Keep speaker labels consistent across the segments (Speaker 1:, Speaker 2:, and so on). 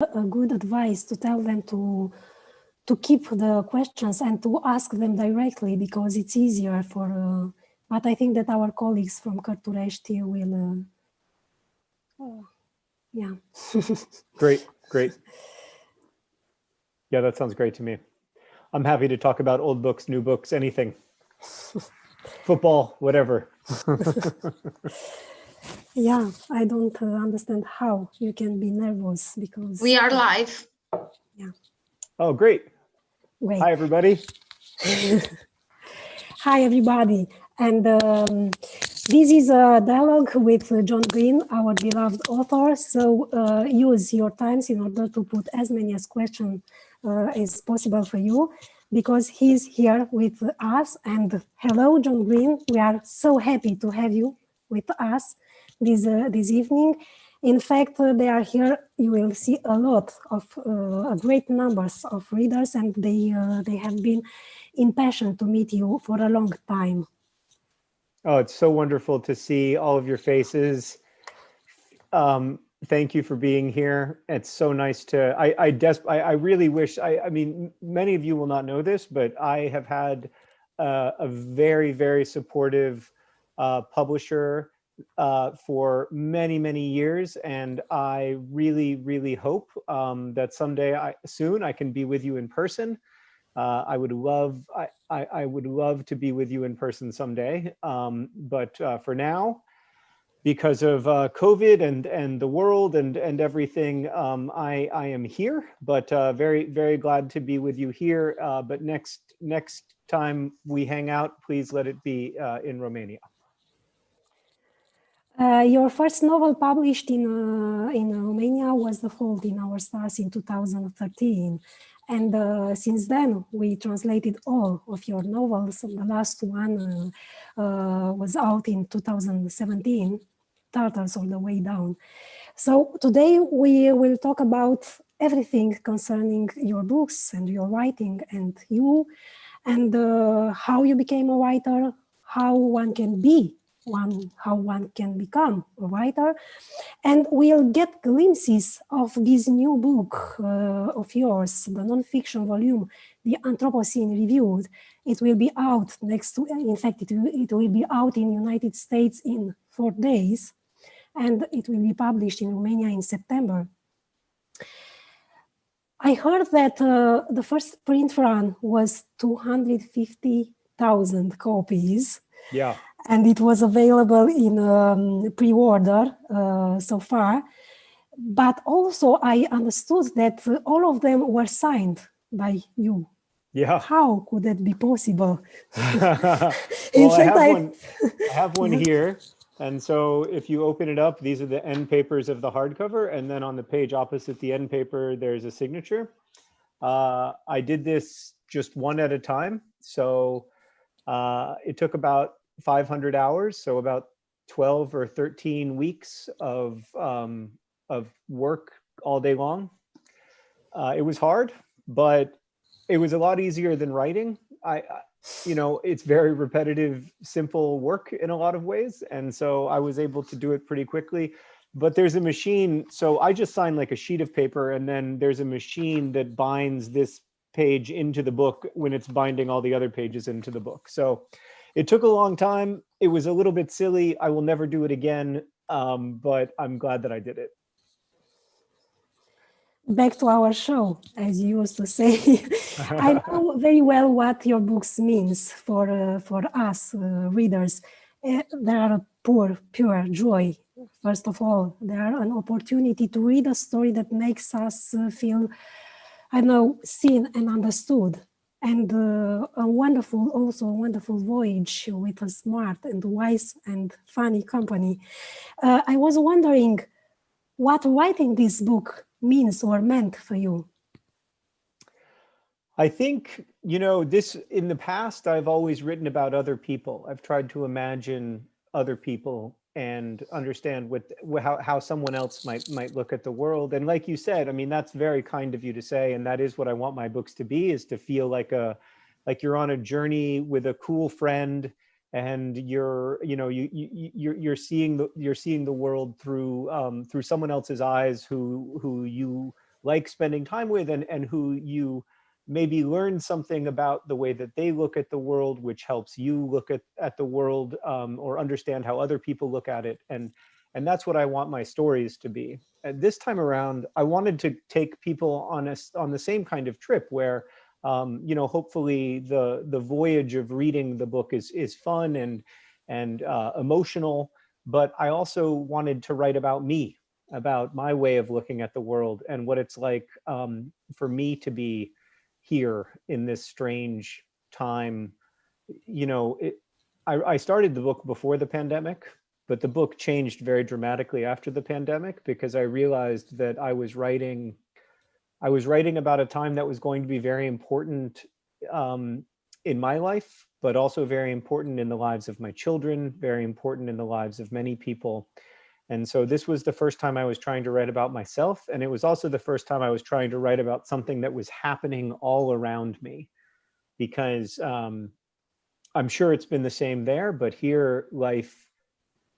Speaker 1: a good advice to tell them to keep the questions and to ask them directly, because it's easier for. But I think that our colleagues from Cărturești will. Yeah.
Speaker 2: Great. Yeah, that sounds great to me. I'm happy to talk about old books, new books, anything. Football, whatever.
Speaker 1: Yeah, I don't understand how you can be nervous because...
Speaker 3: We are live.
Speaker 1: Yeah.
Speaker 2: Oh, great. Hi, everybody.
Speaker 1: Hi, everybody. And this is a dialogue with John Green, our beloved author. So use your times in order to put as many questions as possible for you, because he's here with us. And hello, John Green. We are so happy to have you with us this evening. In fact, they are here. You will see a lot of great numbers of readers, and they have been impassioned to meet you for a long time.
Speaker 2: Oh, it's so wonderful to see all of your faces. Thank you for being here. It's so nice to, I really wish, I mean, many of you will not know this, but I have had a very, very supportive publisher for many, many years. And I really, really hope that someday soon I can be with you in person. I would love to be with you in person someday. But for now, because of COVID and the world and everything, I am here, but very, very glad to be with you here. But next time we hang out, please let it be in Romania.
Speaker 1: Your first novel published in Romania was The Fault in Our Stars in 2013. And since then, we translated all of your novels. The last one was out in 2017, Turtles All the Way Down. So today we will talk about everything concerning your books and your writing and you, and how you became a writer, how one can be how one can become a writer. And we'll get glimpses of this new book of yours, the non-fiction volume, The Anthropocene Reviewed. It will be out in fact, it will be out in United States in 4 days, and it will be published in Romania in September. I heard that the first print run was 250,000 copies.
Speaker 2: Yeah.
Speaker 1: And it was available in pre-order so far. But also I understood that all of them were signed by you.
Speaker 2: Yeah.
Speaker 1: How could that be possible?
Speaker 2: Well, I have one here. And so if you open it up, these are the end papers of the hardcover. And then on the page opposite the end paper, there's a signature. I did this just one at a time. So it took about 500 hours, so about 12 or 13 weeks of work all day long. It was hard, but it was a lot easier than writing. It's very repetitive, simple work in a lot of ways. And so I was able to do it pretty quickly. But there's a machine, so I just signed like a sheet of paper, and then there's a machine that binds this page into the book when it's binding all the other pages into the book. So it took a long time. It was a little bit silly. I will never do it again, but I'm glad that I did it.
Speaker 1: Back to our show, as you used to say. I know very well what your books means for us readers. They are a pure joy. First of all, they are an opportunity to read a story that makes us feel, seen and understood. And a wonderful voyage with a smart and wise and funny company. I was wondering what writing this book means or meant for you.
Speaker 2: I think, this in the past, I've always written about other people. I've tried to imagine other people and understand how someone else might look at the world. And like you said, I mean, that's very kind of you to say, and that is what I want my books to be, is to feel like you're on a journey with a cool friend, and you're seeing the world through someone else's eyes who you like spending time with, and who you maybe learn something about the way that they look at the world, which helps you look at the world, or understand how other people look at it. And that's what I want my stories to be. And this time around, I wanted to take people on the same kind of trip where, hopefully the voyage of reading the book is fun and emotional, but I also wanted to write about me, about my way of looking at the world and what it's like for me to be here in this strange time. I started the book before the pandemic, but the book changed very dramatically after the pandemic, because I realized that I was writing about a time that was going to be very important in my life, but also very important in the lives of my children, very important in the lives of many people. And so this was the first time I was trying to write about myself. And it was also the first time I was trying to write about something that was happening all around me, because I'm sure it's been the same there, but here life,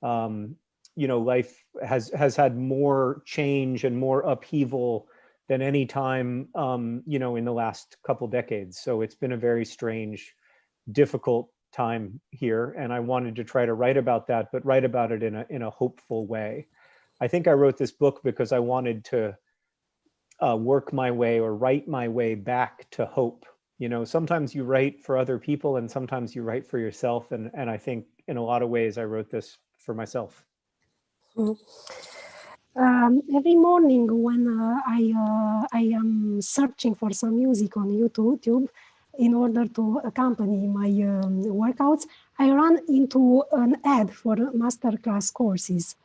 Speaker 2: life has had more change and more upheaval than any time, in the last couple decades. So it's been a very strange, difficult time here, and I wanted to try to write about that, but write about it in a hopeful way. I think I wrote this book because I wanted to work my way or write my way back to hope. Sometimes you write for other people and sometimes you write for yourself, and I think in a lot of ways I wrote this for myself.
Speaker 1: Every morning when I am searching for some music on YouTube in order to accompany my workouts, I run into an ad for masterclass courses.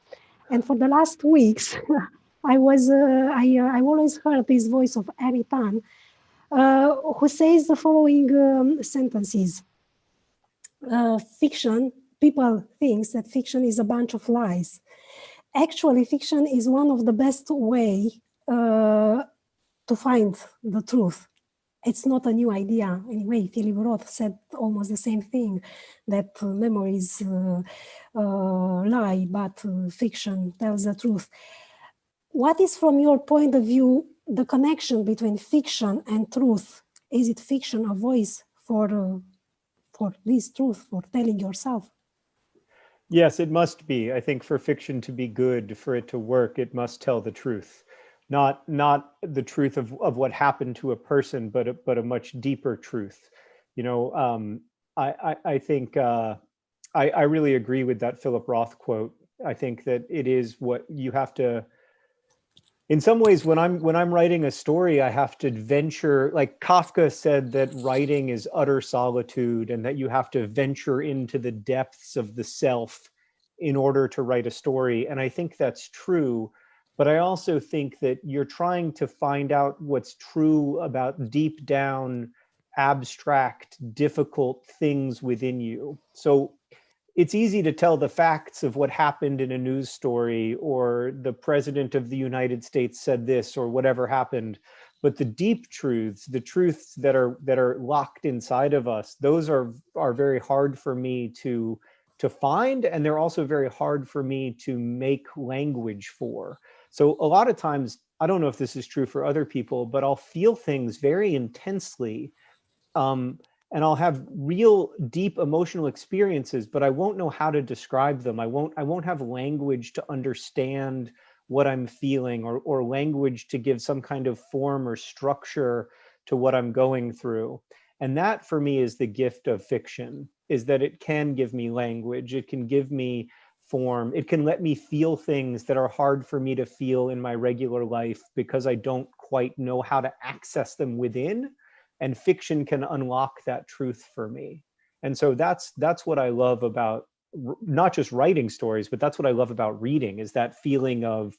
Speaker 1: And for the last weeks, I always heard this voice of Eritan, who says the following sentences. People think that fiction is a bunch of lies. Actually, fiction is one of the best way to find the truth. It's not a new idea. Anyway, Philip Roth said almost the same thing, that memories lie, but fiction tells the truth. What is, from your point of view, the connection between fiction and truth? Is it fiction a voice for this truth, for telling yourself?
Speaker 2: Yes, it must be. I think for fiction to be good, for it to work, it must tell the truth. Not the truth of what happened to a person, but a much deeper truth. I think I really agree with that Philip Roth quote. I think that it is what you have to. In some ways, when I'm writing a story, I have to venture. Like Kafka said that writing is utter solitude, and that you have to venture into the depths of the self in order to write a story. And I think that's true. But I also think that you're trying to find out what's true about deep down, abstract, difficult things within you. So it's easy to tell the facts of what happened in a news story, or the president of the United States said this, or whatever happened. But the deep truths, the truths that are locked inside of us, those are very hard for me to find, and they're also very hard for me to make language for. So a lot of times, I don't know if this is true for other people, but I'll feel things very intensely. And I'll have real deep emotional experiences, but I won't know how to describe them. I won't have language to understand what I'm feeling, or language to give some kind of form or structure to what I'm going through. And that for me is the gift of fiction, is that it can give me language, it can give me form, it can let me feel things that are hard for me to feel in my regular life because I don't quite know how to access them within. And fiction can unlock that truth for me. And so that's what I love about not just writing stories, but that's what I love about reading, is that feeling of,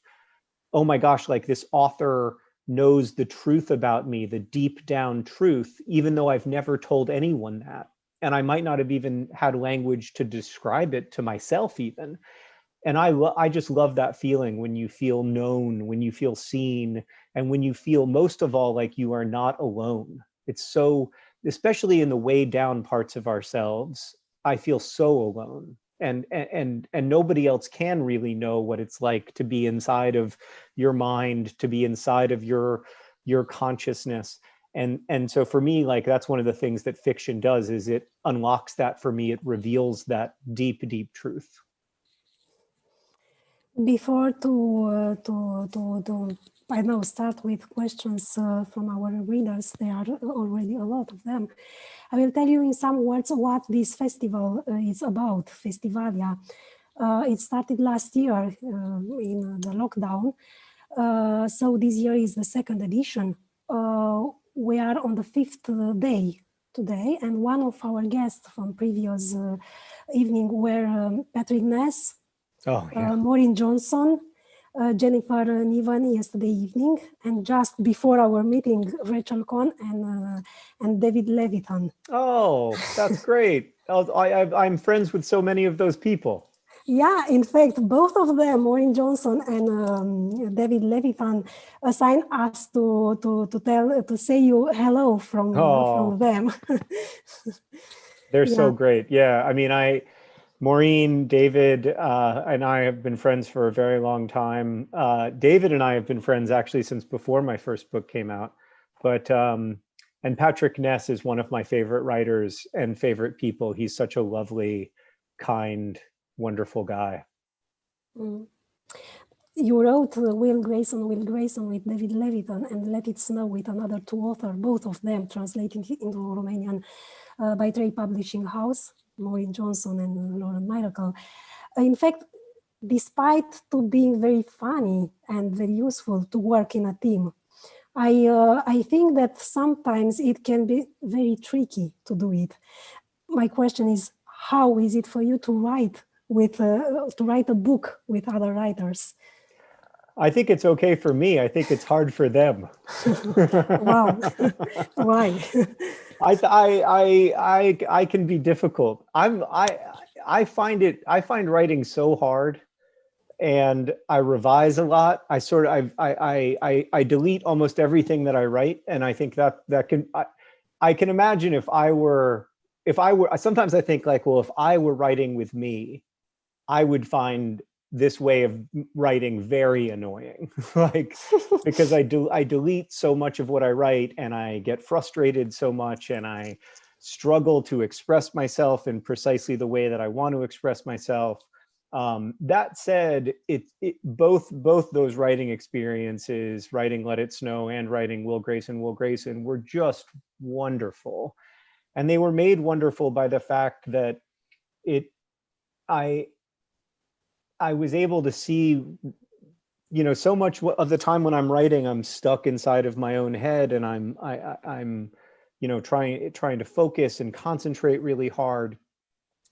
Speaker 2: oh my gosh, like this author knows the truth about me, the deep down truth, even though I've never told anyone that. And I might not have even had language to describe it to myself even. And I just love that feeling when you feel known, when you feel seen, and when you feel most of all like you are not alone. It's so, especially in the way down parts of ourselves, I feel so alone. and nobody else can really know what it's like to be inside of your mind, to be inside of your consciousness. And so for me, like, that's one of the things that fiction does, is it unlocks that for me. It reveals that deep truth.
Speaker 1: Before to I know, start with questions from our readers, there are already a lot of them. I will tell you in some words what this festival is about, FestivalYA. It started last year in the lockdown. So this year is the second edition. We are on the 5th day today, and one of our guests from previous evening were Patrick Ness, Maureen Johnson, Jennifer Niven yesterday evening, and just before our meeting, Rachel Cohn and David Levitan.
Speaker 2: Oh, that's great. I'm friends with so many of those people.
Speaker 1: Yeah, in fact, both of them, Maureen Johnson and David Levitan, assigned us to say you hello from them.
Speaker 2: They're so great. Yeah, I mean, Maureen, David, and I have been friends for a very long time. David and I have been friends actually since before my first book came out. But and Patrick Ness is one of my favorite writers and favorite people. He's such a lovely, kind, wonderful guy.
Speaker 1: You wrote Will Grayson with David Levitan and Let It Snow with another two authors, both of them translated into Romanian by Trade Publishing House, Maureen Johnson and Lauren Miracle. In fact, despite to being very funny and very useful to work in a team, I think that sometimes it can be very tricky to do it. My question is, how is it for you to write a book with other writers?
Speaker 2: I think it's okay for me. I think it's hard for them.
Speaker 1: Wow. Why?
Speaker 2: I can be difficult. I find writing so hard, and I revise a lot. I delete almost everything that I write, and I think that I can imagine if I were sometimes I think like, well, if I were writing with me, I would find this way of writing very annoying, like, because I delete so much of what I write, and I get frustrated so much, and I struggle to express myself in precisely the way that I want to express myself. That said, both those writing experiences, writing Let It Snow and writing Will Grayson, were just wonderful. And they were made wonderful by the fact that I was able to see, so much of the time when I'm writing, I'm stuck inside of my own head, and I'm trying to focus and concentrate really hard.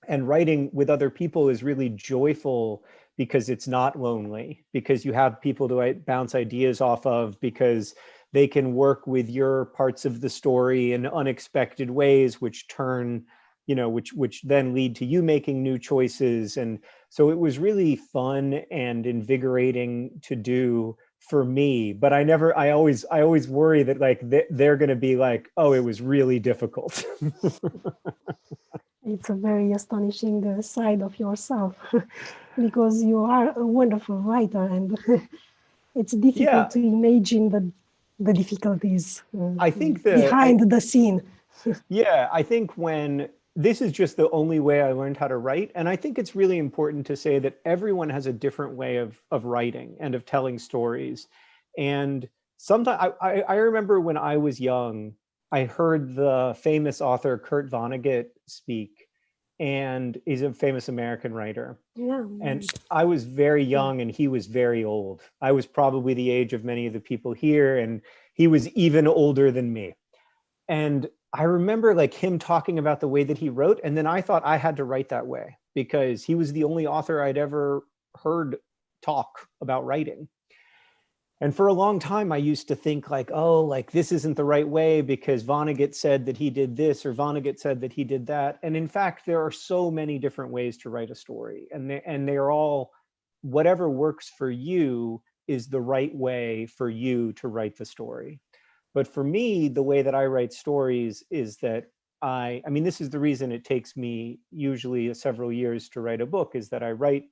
Speaker 2: And writing with other people is really joyful because it's not lonely, because you have people to bounce ideas off of, because they can work with your parts of the story in unexpected ways, which turn, which then lead to you making new choices. And so it was really fun and invigorating to do for me, but I always worry that like they're going to be like, oh, it was really difficult.
Speaker 1: It's a very astonishing side of yourself, because you are a wonderful writer, and it's difficult to imagine the difficulties
Speaker 2: I think
Speaker 1: behind the scene.
Speaker 2: Yeah, I think this is just the only way I learned how to write. And I think it's really important to say that everyone has a different way of writing and of telling stories. And sometimes I remember when I was young, I heard the famous author Kurt Vonnegut speak, and he's a famous American writer.
Speaker 1: Yeah.
Speaker 2: And I was very young and he was very old. I was probably the age of many of the people here, and he was even older than me. And I remember like him talking about the way that he wrote, and then I thought I had to write that way because he was the only author I'd ever heard talk about writing. And for a long time, I used to think like, oh, like this isn't the right way because Vonnegut said that he did this, or Vonnegut said that he did that. And in fact, there are so many different ways to write a story, and they're all, whatever works for you is the right way for you to write the story. But for me, the way that I write stories is that I mean, this is the reason it takes me usually several years to write a book, is that I write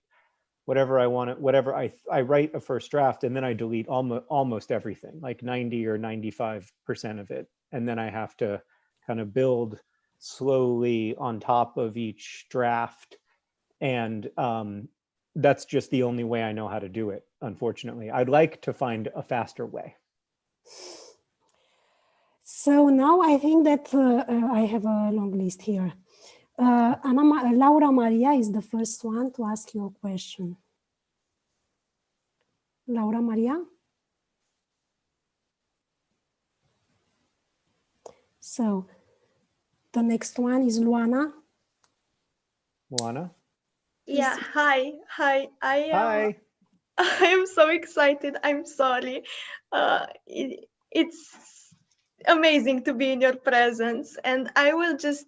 Speaker 2: whatever I want, whatever I write a first draft, and then I delete almost everything, like 90 or 95% of it. And then I have to kind of build slowly on top of each draft. And that's just the only way I know how to do it, unfortunately. I'd like to find a faster way.
Speaker 1: So now I think that I have a long list here. Laura Maria is the first one to ask you a question. Laura Maria? So the next one is Luana.
Speaker 2: Luana?
Speaker 3: Yeah, hi.
Speaker 2: Hi.
Speaker 3: I am so excited. I'm sorry. It's amazing to be in your presence, and I will just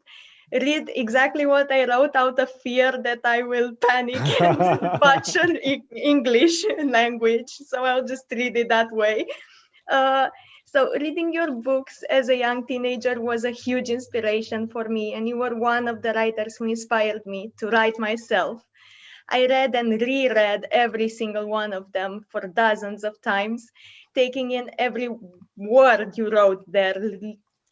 Speaker 3: read exactly what I wrote out of fear that I will panic and butcher English language. So I'll just read it that way. So reading your books as a young teenager was a huge inspiration for me, and you were one of the writers who inspired me to write myself. I read and reread every single one of them for dozens of times, taking in every word you wrote there,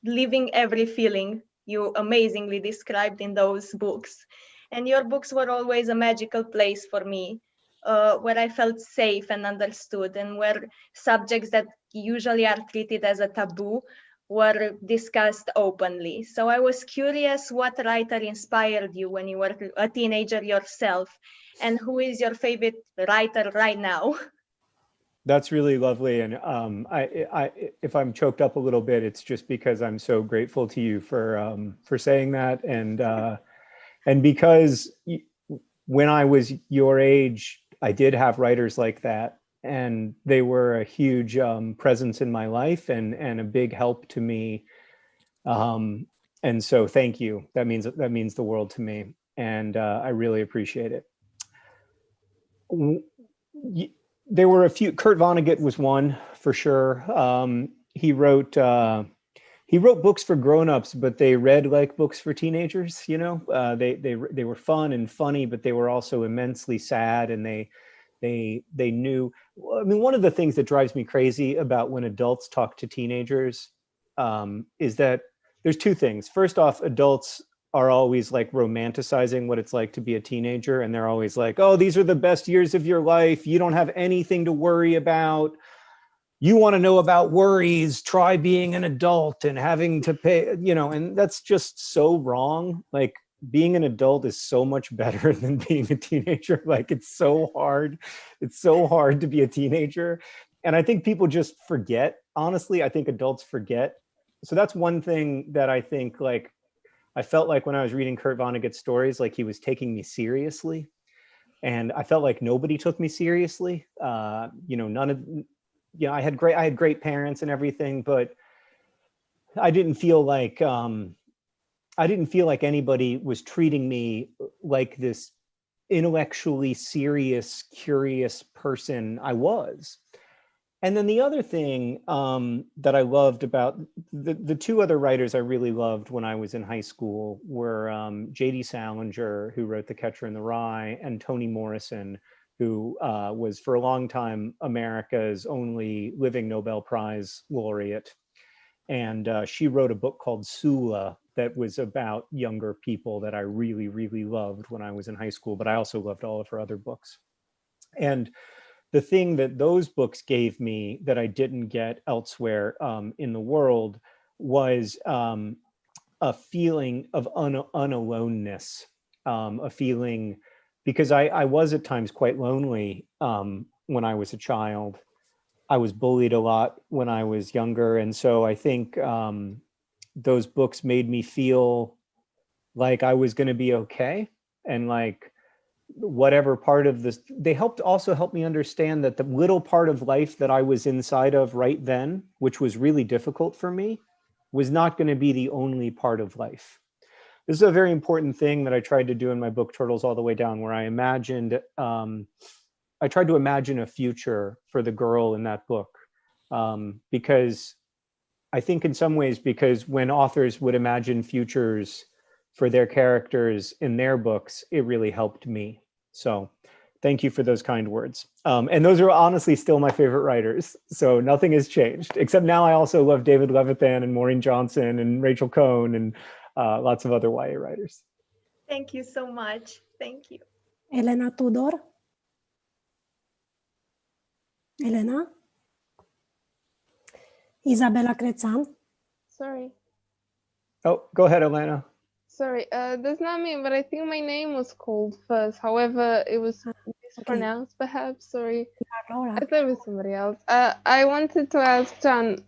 Speaker 3: living every feeling you amazingly described in those books. And your books were always a magical place for me, where I felt safe and understood, and where subjects that usually are treated as a taboo were discussed openly. So I was curious what writer inspired you when you were a teenager yourself, and who is your favorite writer right now?
Speaker 2: That's really lovely. And if I'm choked up a little bit, it's just because I'm so grateful to you for saying that. And because when I was your age, I did have writers like that, and they were a huge presence in my life and a big help to me. And so thank you. That means the world to me. And I really appreciate it. There were a few. Kurt Vonnegut was one for sure. He wrote books for grown-ups, but they read like books for teenagers. You know, they were fun and funny, but they were also immensely sad, and they knew. I mean, one of the things that drives me crazy about when adults talk to teenagers is that there's two things. First off, adults are always like romanticizing what it's like to be a teenager. And they're always like, oh, these are the best years of your life. You don't have anything to worry about. You want to know about worries, try being an adult and having to pay, you know, and that's just so wrong. Like, being an adult is so much better than being a teenager. Like, it's so hard. It's so hard to be a teenager. And I think people just forget. Honestly, I think adults forget. So that's one thing that I think, like, I felt like when I was reading Kurt Vonnegut's stories, like he was taking me seriously. And I felt like nobody took me seriously. You know, I had great parents and everything, but I didn't feel like anybody was treating me like this intellectually serious, curious person I was. And then the other thing that I loved about the two other writers I really loved when I was in high school were J.D. Salinger, who wrote The Catcher in the Rye, and Toni Morrison, who was for a long time America's only living Nobel Prize laureate. And she wrote a book called Sula that was about younger people that I really, really loved when I was in high school, but I also loved all of her other books. And the thing that those books gave me that I didn't get elsewhere in the world was a feeling of unaloneness, a feeling, because I was at times quite lonely when I was a child. I was bullied a lot when I was younger. And so I think those books made me feel like I was going to be okay. And like, whatever part of this, they also helped me understand that the little part of life that I was inside of right then, which was really difficult for me, was not going to be the only part of life. This is a very important thing that I tried to do in my book, Turtles All the Way Down, where I tried to imagine a future for the girl in that book, because I think in some ways, because when authors would imagine futures for their characters in their books, it really helped me. So thank you for those kind words. And those are honestly still my favorite writers. So nothing has changed, except now I also love David Levithan and Maureen Johnson and Rachel Cohn and lots of other YA writers.
Speaker 3: Thank you so much. Thank you.
Speaker 1: Elena Tudor? Elena? Isabela Crețan?
Speaker 4: Sorry.
Speaker 2: Oh, go ahead, Elena.
Speaker 4: Sorry, that's not me, but I think my name was called first. However, it was mispronounced, perhaps. Sorry.
Speaker 1: Laura.
Speaker 4: I thought it was somebody else. I wanted to ask John,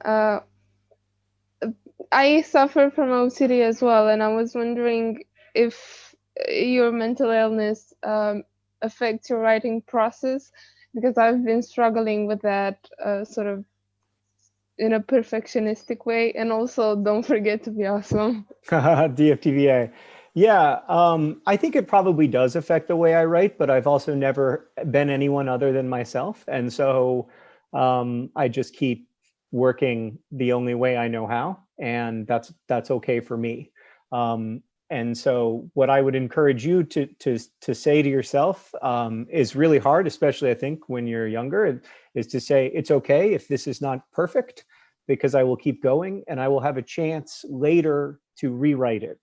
Speaker 4: I suffer from OCD as well, and I was wondering if your mental illness affects your writing process, because I've been struggling with that sort of in a perfectionistic way. And also, don't forget to be awesome.
Speaker 2: DFTVA. Yeah, I think it probably does affect the way I write, but I've also never been anyone other than myself. And so I just keep working the only way I know how, and that's okay for me. And so what I would encourage you to say to yourself is really hard, especially I think when you're younger, is to say, it's okay if this is not perfect, because I will keep going and I will have a chance later to rewrite it.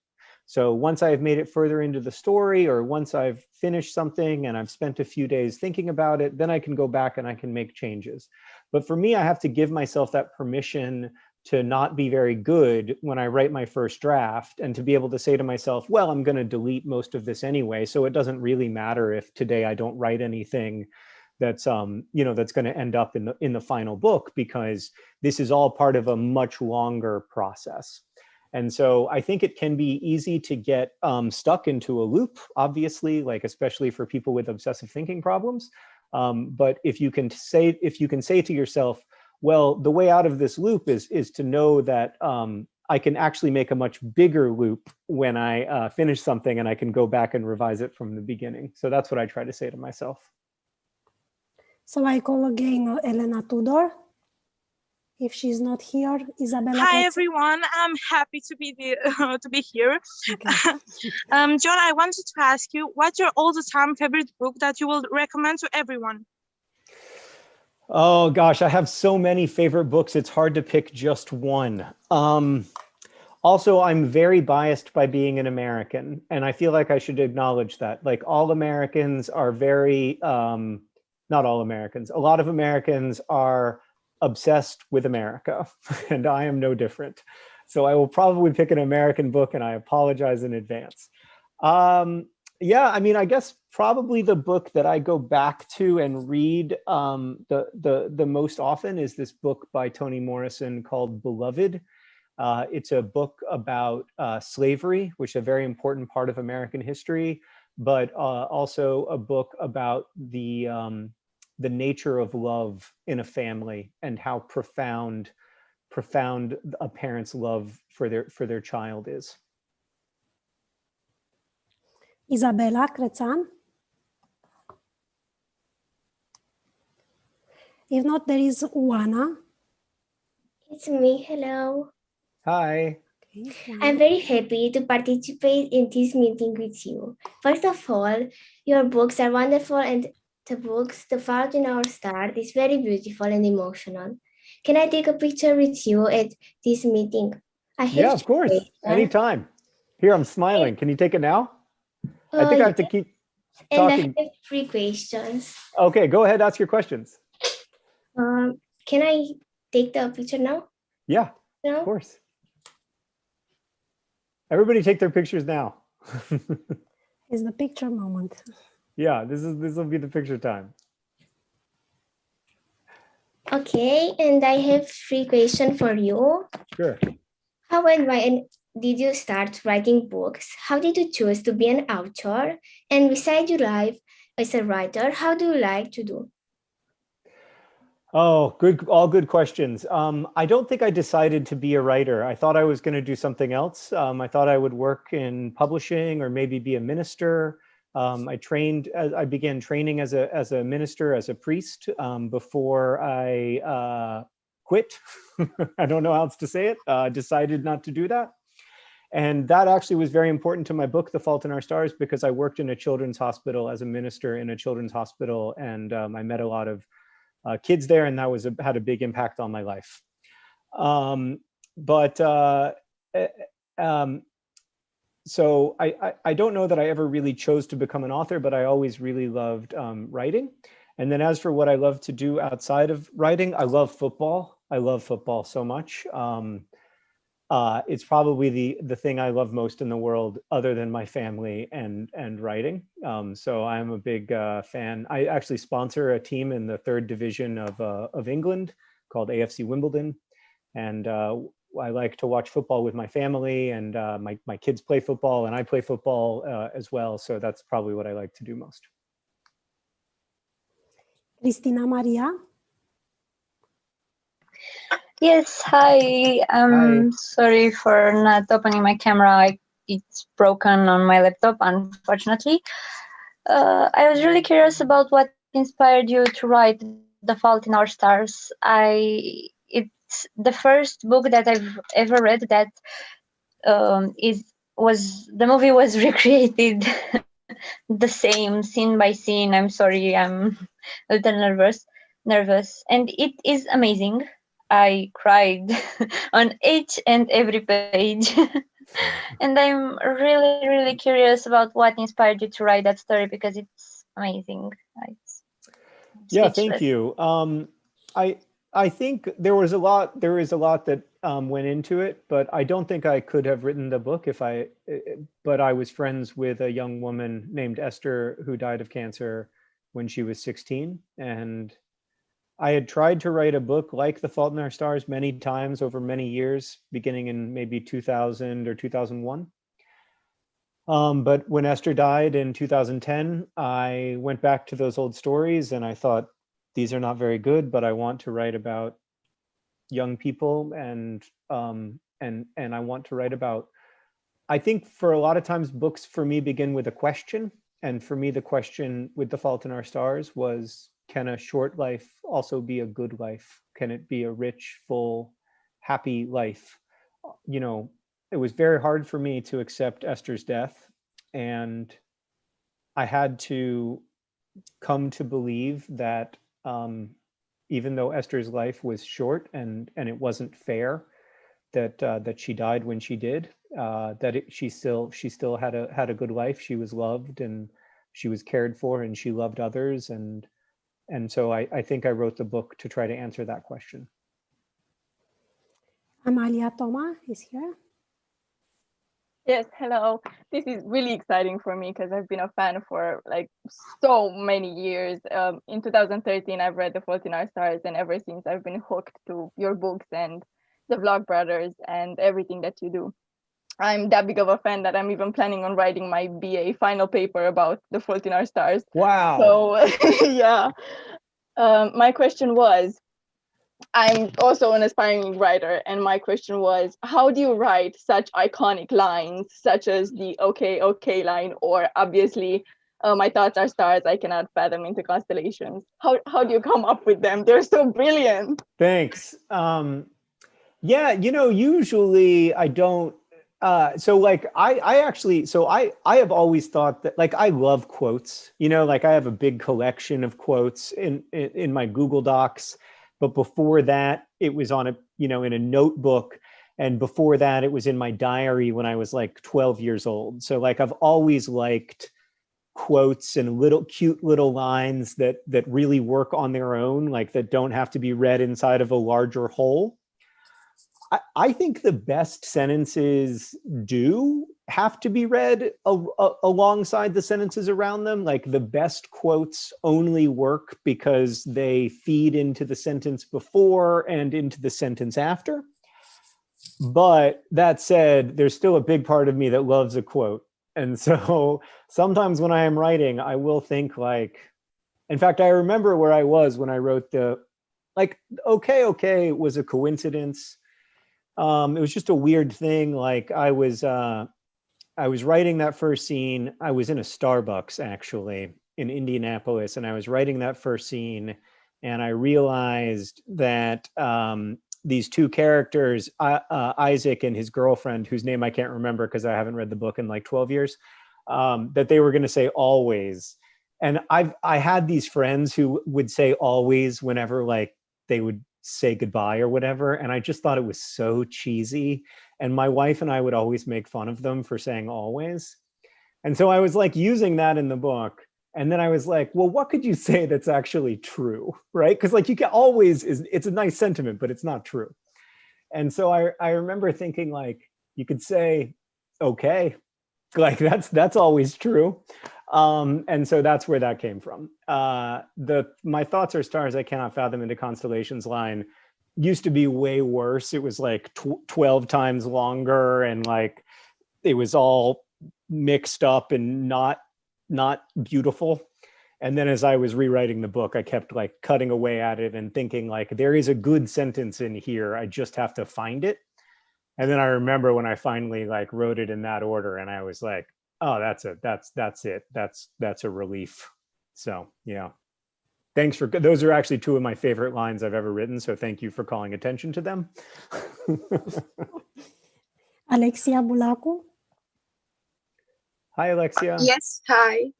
Speaker 2: So once I've made it further into the story, or once I've finished something and I've spent a few days thinking about it, then I can go back and I can make changes. But for me, I have to give myself that permission to not be very good when I write my first draft, and to be able to say to myself, well, I'm going to delete most of this anyway, so it doesn't really matter if today I don't write anything that's that's going to end up in the final book, because this is all part of a much longer process. And so I think it can be easy to get stuck into a loop, obviously, like especially for people with obsessive thinking problems. But if you can say to yourself, well, the way out of this loop is to know that I can actually make a much bigger loop when I finish something, and I can go back and revise it from the beginning. So that's what I try to say to myself.
Speaker 1: So I call again Elena Tudor. If she's not here, Isabela.
Speaker 5: Hi everyone, I'm happy to be here.
Speaker 1: Okay.
Speaker 5: John, I wanted to ask you, what's your all-the-time favorite book that you will recommend to everyone?
Speaker 2: Oh gosh, I have so many favorite books. It's hard to pick just one. Also, I'm very biased by being an American, and I feel like I should acknowledge that. Like, all Americans are very, not all Americans, a lot of Americans are obsessed with America, and I am no different. So I will probably pick an American book, and I apologize in advance. Yeah, I mean, I guess probably the book that I go back to and read the most often is this book by Toni Morrison called Beloved. It's a book about slavery, which is a very important part of American history, but also a book about the nature of love in a family, and how profound a parent's love for their child is.
Speaker 1: Isabela Crețan? If not, there is Oana.
Speaker 6: It's me. Hello.
Speaker 2: Hi.
Speaker 1: Okay.
Speaker 6: I'm very happy to participate in this meeting with you. First of all, your books are wonderful, and the books, The Fault in Our Stars, is very beautiful and emotional. Can I take a picture with you at this meeting?
Speaker 2: Yeah, of course. Anytime. Here, I'm smiling. Can you take it now? I think I have to keep talking.
Speaker 6: And I have 3 questions.
Speaker 2: Okay, go ahead. Ask your questions.
Speaker 6: Can I take the picture now?
Speaker 2: Yeah,
Speaker 6: No?
Speaker 2: of course. Everybody take their pictures now.
Speaker 1: It's the picture moment.
Speaker 2: Yeah, this will be the picture time.
Speaker 6: Okay, and I have 3 questions for you.
Speaker 2: Sure.
Speaker 6: How and why did you start writing books? How did you choose to be an author? And besides your life as a writer, how do you like to do?
Speaker 2: Oh, good. All good questions. I don't think I decided to be a writer. I thought I was going to do something else. I thought I would work in publishing or maybe be a minister. I began training as a minister, as a priest, before I quit. I don't know how else to say it, decided not to do that. And that actually was very important to my book, The Fault in Our Stars, because I worked in a children's hospital as a minister in a children's hospital. And I met a lot of kids there, and that had a big impact on my life. So I don't know that I ever really chose to become an author, but I always really loved writing. And then as for what I love to do outside of writing, I love football. I love football so much. It's probably the thing I love most in the world, other than my family and writing. So I'm a big fan. I actually sponsor a team in the 3rd division of England called AFC Wimbledon. And I like to watch football with my family, and my kids play football, and I play football as well. So that's probably what I like to do most.
Speaker 1: Cristina Maria?
Speaker 7: Yes, hi.
Speaker 2: Hi.
Speaker 7: Sorry for not opening my camera. It's broken on my laptop, unfortunately. I was really curious about what inspired you to write The Fault in Our Stars. It's the first book that I've ever read that the movie was recreated the same scene by scene. I'm sorry, I'm a little nervous, and it is amazing. I cried on each and every page. And I'm really, really curious about what inspired you to write that story, because it's amazing.
Speaker 2: Yeah, thank you. I think there is a lot that went into it, but I don't think I could have written the book but I was friends with a young woman named Esther who died of cancer when she was 16. And I had tried to write a book like The Fault in Our Stars many times over many years, beginning in maybe 2000 or 2001. But when Esther died in 2010, I went back to those old stories and I thought, these are not very good, but I want to write about young people, and I want to write about, I think for a lot of times books for me begin with a question. And for me, the question with The Fault in Our Stars was, can a short life also be a good life? Can it be a rich, full, happy life? You know, it was very hard for me to accept Esther's death. And I had to come to believe that even though Esther's life was short and it wasn't fair that she died when she did, she still had a good life. She was loved and she was cared for and she loved others. And so I think I wrote the book to try to answer that question.
Speaker 1: Amalia Toma is here.
Speaker 8: Yes, hello. This is really exciting for me because I've been a fan for like so many years. In 2013, I've read The Fault in Our Stars, and ever since I've been hooked to your books and the Vlogbrothers and everything that you do. I'm that big of a fan that I'm even planning on writing my BA final paper about The Fault in Our Stars.
Speaker 2: Wow.
Speaker 8: So yeah, my question was, I'm also an aspiring writer, and my question was, how do you write such iconic lines, such as the okay, okay line, or obviously, my thoughts are stars, I cannot fathom into constellations. How do you come up with them? They're so brilliant.
Speaker 2: Thanks. Yeah, you know, usually I don't, so like I have always thought that, like, I love quotes, you know, like I have a big collection of quotes in my Google Docs. But before that, it was on in a notebook. And before that, it was in my diary when I was like 12 years old. So like, I've always liked quotes and cute little lines that really work on their own, like that don't have to be read inside of a larger whole. I think the best sentences do have to be read alongside the sentences around them. Like the best quotes only work because they feed into the sentence before and into the sentence after. But that said, there's still a big part of me that loves a quote. And so sometimes when I am writing, I will think like, in fact, I remember where I was when I wrote okay, okay was a coincidence. It was just a weird thing. Like I was writing that first scene. I was in a Starbucks actually in Indianapolis, and I was writing that first scene, and I realized that these two characters, Isaac and his girlfriend, whose name I can't remember because I haven't read the book in like 12 years, that they were going to say always. And I had these friends who would say always whenever like they would say goodbye or whatever. And I just thought it was so cheesy. And my wife and I would always make fun of them for saying always. And so I was like using that in the book. And then I was like, well, what could you say that's actually true, right? Because like you can always, it's a nice sentiment, but it's not true. And so I remember thinking like, you could say, okay, like that's always true. And so that's where that came from. My thoughts are stars I cannot fathom into constellations line used to be way worse. It was like 12 times longer, and like it was all mixed up and not beautiful. And then as I was rewriting the book, I kept like cutting away at it and thinking like, there is a good sentence in here, I just have to find it. And then I remember when I finally like wrote it in that order, and I was like, oh, that's it. That's a relief. So yeah, thanks for, those are actually two of my favorite lines I've ever written. So thank you for calling attention to them.
Speaker 1: Alexia Bulacu.
Speaker 2: Hi, Alexia.
Speaker 9: Yes, hi.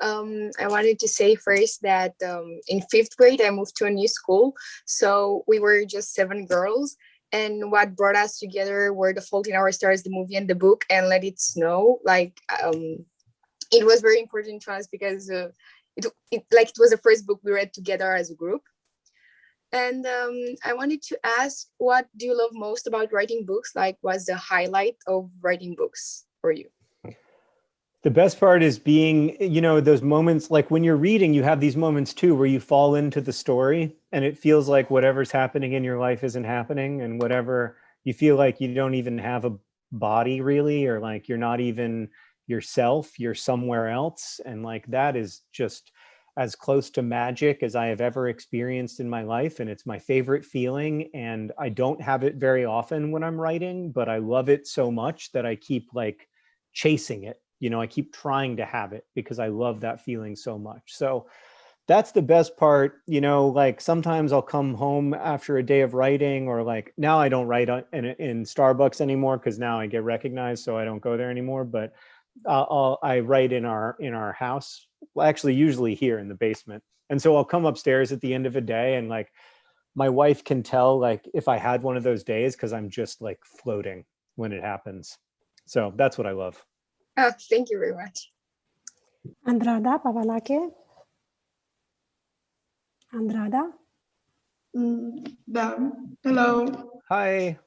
Speaker 9: I wanted to say first that in 5th grade, I moved to a new school. So we were just 7 girls. And what brought us together were The Fault in Our Stars, the movie and the book, and Let It Snow. Like, it was very important to us because it was the first book we read together as a group. And I wanted to ask, what do you love most about writing books? Like, what's the highlight of writing books for you?
Speaker 2: The best part is being, you know, those moments, like when you're reading, you have these moments too, where you fall into the story and it feels like whatever's happening in your life isn't happening, and whatever you feel like you don't even have a body really, or like you're not even yourself, you're somewhere else. And like that is just as close to magic as I have ever experienced in my life. And it's my favorite feeling. And I don't have it very often when I'm writing, but I love it so much that I keep like chasing it. You know, I keep trying to have it because I love that feeling so much. So that's the best part. You know, like sometimes I'll come home after a day of writing, or like now I don't write in Starbucks anymore because now I get recognized, so I don't go there anymore. But I write in our house, well, actually usually here in the basement. And so I'll come upstairs at the end of a day, and like my wife can tell like if I had one of those days because I'm just like floating when it happens. So that's what I love.
Speaker 9: Oh, thank you very much.
Speaker 1: Andrada Pavalache. Andrada.
Speaker 10: Hello.
Speaker 2: Hi.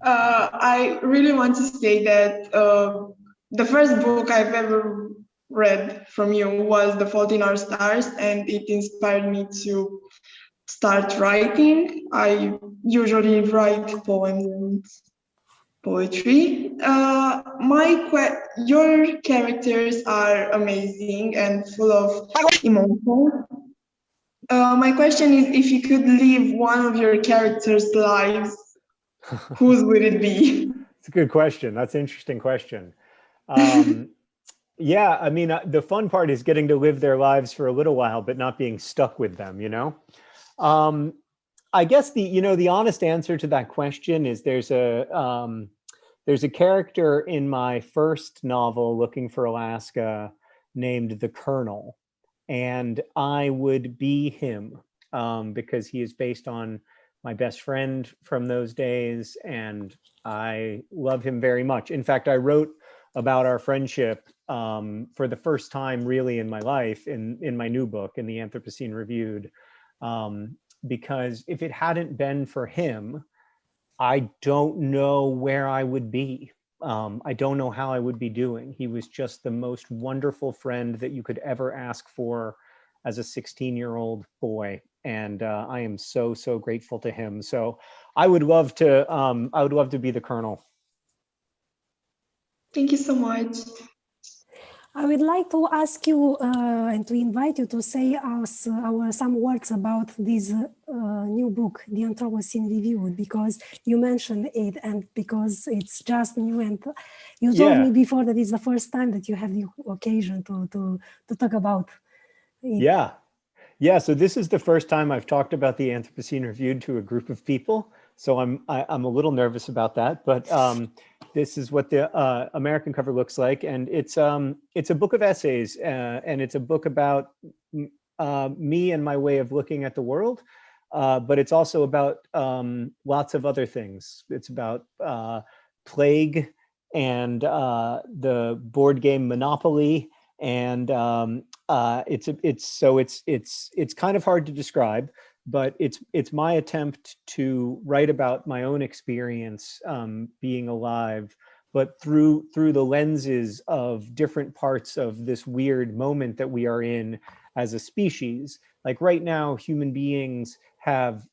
Speaker 10: I really want to say that the first book I've ever read from you was The Fault in Our Stars, and it inspired me to start writing. I usually write poems and poetry. Your characters are amazing and full of emotion. My question is, if you could live one of your characters' lives, whose would it be?
Speaker 2: It's a good question. That's an interesting question. Yeah, I mean, the fun part is getting to live their lives for a little while, but not being stuck with them, you know? I guess the honest answer to that question is there's a character in my first novel, Looking for Alaska, named the Colonel, and I would be him because he is based on my best friend from those days, and I love him very much. In fact, I wrote about our friendship for the first time really in my life in my new book, in the Anthropocene Reviewed, because if it hadn't been for him, I don't know where I would be. I don't know how I would be doing. He was just the most wonderful friend that you could ever ask for as a 16-year-old boy. And I am so, so grateful to him. So I would love to be the Colonel.
Speaker 10: Thank you so much.
Speaker 1: I would like to ask you and to invite you to say us some words about this new book, The Anthropocene Reviewed, because you mentioned it and because it's just new, and you told me before that it's the first time that you have the occasion to talk about it.
Speaker 2: Yeah, so this is the first time I've talked about the Anthropocene Reviewed to a group of people. So I'm a little nervous about that, but this is what the American cover looks like, and it's a book of essays, and it's a book about me and my way of looking at the world, but it's also about lots of other things. It's about plague and the board game Monopoly, and it's kind of hard to describe, but it's my attempt to write about my own experience being alive, but through the lenses of different parts of this weird moment that we are in as a species. Like right now, human beings have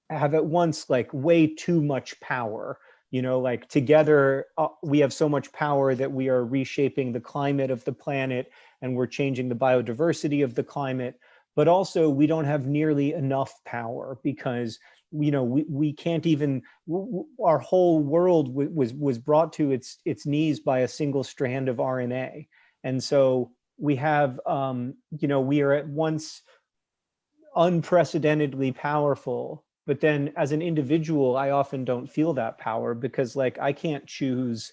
Speaker 2: at once like way too much power. You know, like together we have so much power that we are reshaping the climate of the planet, and we're changing the biodiversity of the climate. But also we don't have nearly enough power, because we can't even, our whole world was brought to its knees by a single strand of RNA. And so we have we are at once unprecedentedly powerful, but then as an individual I often don't feel that power, because like I can't choose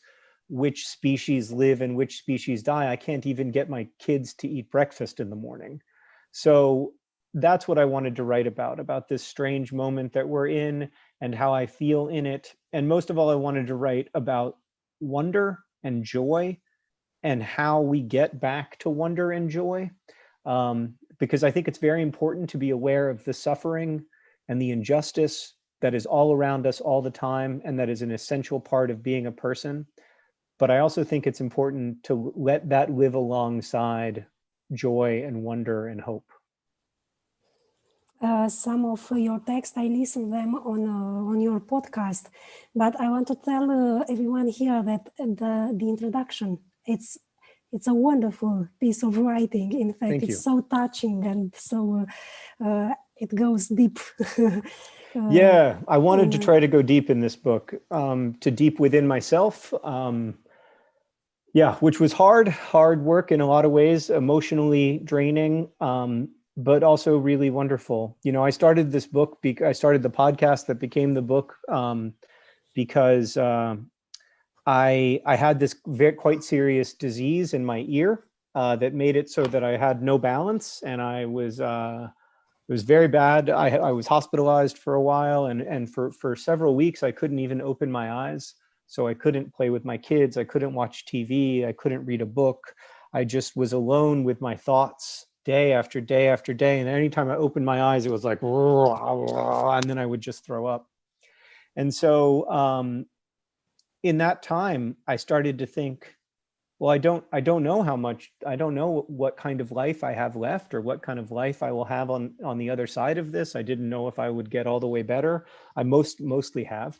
Speaker 2: which species live and which species die. I can't even get my kids to eat breakfast in the morning. So that's what I wanted to write about this strange moment that we're in and how I feel in it. And most of all, I wanted to write about wonder and joy and how we get back to wonder and joy. Because I think it's very important to be aware of the suffering and the injustice that is all around us all the time, and that is an essential part of being a person. But I also think it's important to let that live alongside joy and wonder and hope.
Speaker 1: Some of your text, I listened them on your podcast, but I want to tell everyone here that the introduction, it's a wonderful piece of writing. In fact,
Speaker 2: Thank you.
Speaker 1: It's so touching, and so it goes deep.
Speaker 2: Yeah, I wanted to try to go deep in this book, to deep within myself. Yeah, which was hard work in a lot of ways, emotionally draining, but also really wonderful. You know, I started this book, I started the podcast that became the book, because I had this quite serious disease in my ear that made it so that I had no balance, and it was very bad. I was hospitalized for a while, and for several weeks I couldn't even open my eyes. So I couldn't play with my kids, I couldn't watch TV, I couldn't read a book. I just was alone with my thoughts day after day after day. And anytime I opened my eyes, it was like, and then I would just throw up. And so in that time, I started to think, well, I don't know what kind of life I have left, or what kind of life I will have on the other side of this. I didn't know if I would get all the way better. I mostly have,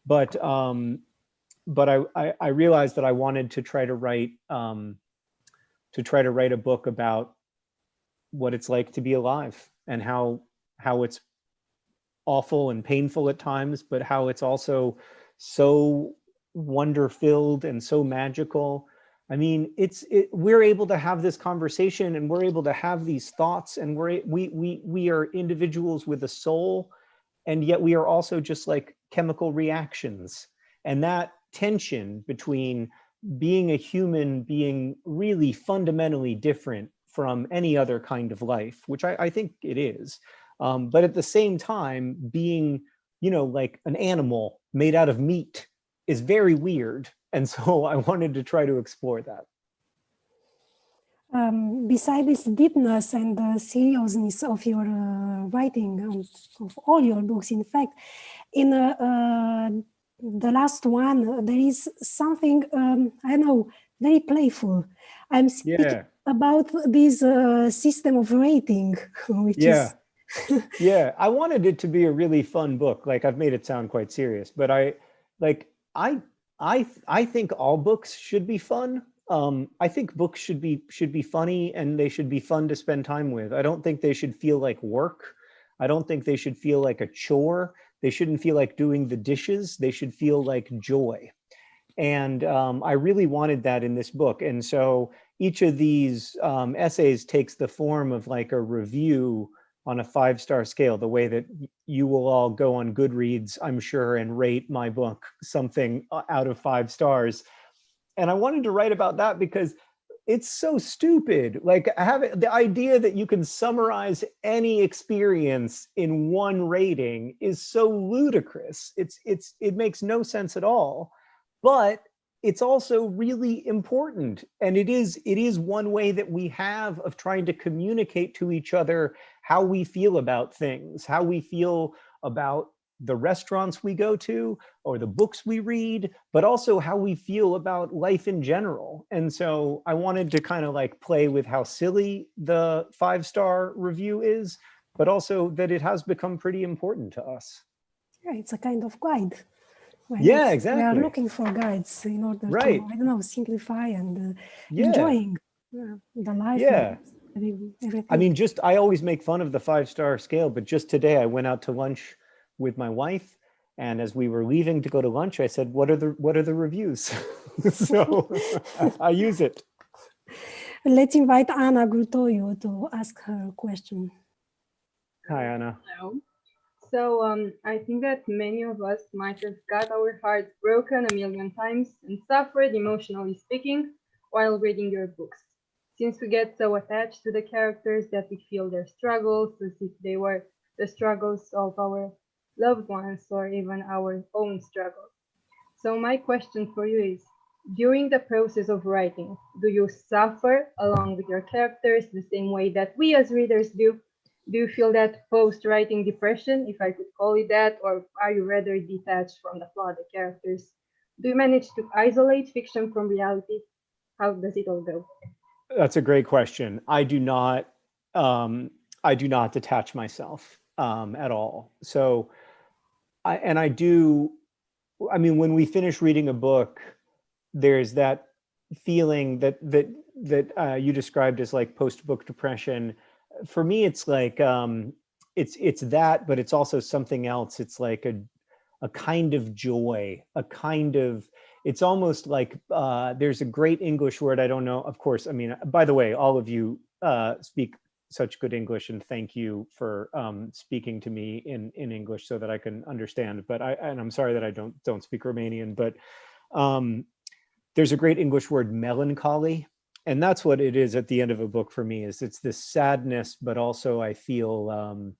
Speaker 2: but I realized that I wanted to try to write a book about what it's like to be alive, and how it's awful and painful at times, but how it's also so wonder-filled and so magical. I mean, we're able to have this conversation, and we're able to have these thoughts, and we are individuals with a soul, and yet we are also just like chemical reactions. And that tension between being a human being really fundamentally different from any other kind of life, which I think it is, but at the same time being, like an animal made out of meat, is very weird. And so I wanted to try to explore that.
Speaker 1: Besides this deepness and the seriousness of your writing, of all your books, in fact, in the last one, there is something, I don't know, very playful. I'm speaking about this system of rating, which is...
Speaker 2: Yeah, I wanted it to be a really fun book. Like, I've made it sound quite serious, but I think all books should be fun. I think books should be funny, and they should be fun to spend time with. I don't think they should feel like work. I don't think they should feel like a chore. They shouldn't feel like doing the dishes. They should feel like joy. And I really wanted that in this book. And so each of these essays takes the form of like a review on a 5-star scale, the way that you will all go on Goodreads, I'm sure, and rate my book something out of 5 stars. And I wanted to write about that because it's so stupid. Like the idea that you can summarize any experience in one rating is so ludicrous. It makes no sense at all, but it's also really important. And it is one way that we have of trying to communicate to each other how we feel about things, how we feel about the restaurants we go to or the books we read, but also how we feel about life in general. And so I wanted to kind of like play with how silly the 5-star review is, but also that it has become pretty important to us.
Speaker 1: Yeah, it's a kind of guide.
Speaker 2: Yeah, exactly.
Speaker 1: We are looking for guides in order to, I don't know, simplify and enjoying the life.
Speaker 2: Yeah.
Speaker 1: Everything.
Speaker 2: I mean, I always make fun of the 5-star scale, but just today I went out to lunch with my wife, and as we were leaving to go to lunch, I said, what are the reviews? So I use it.
Speaker 1: Let's invite Anna Grutoiu to ask her question.
Speaker 2: Hi, Anna.
Speaker 11: Hello. So I think that many of us might have got our hearts broken a million times and suffered, emotionally speaking, while reading your books. Since we get so attached to the characters that we feel their struggles as if they were the struggles of our loved ones or even our own struggles. So my question for you is, during the process of writing, do you suffer along with your characters the same way that we as readers do? Do you feel that post-writing depression, if I could call it that, or are you rather detached from the plot, the characters? Do you manage to isolate fiction from reality? How does it all go?
Speaker 2: That's a great question. I do not detach myself at all. So, when we finish reading a book, there's that feeling that you described as like post-book depression. For me, it's like it's that, but it's also something else. It's like a kind of joy, it's almost like there's a great English word. I don't know. Of course, I mean, by the way, all of you speak such good English, and thank you for speaking to me in English so that I can understand. But I'm sorry that I don't speak Romanian, but there's a great English word, melancholy. And that's what it is at the end of a book for me, is it's this sadness, but also I feel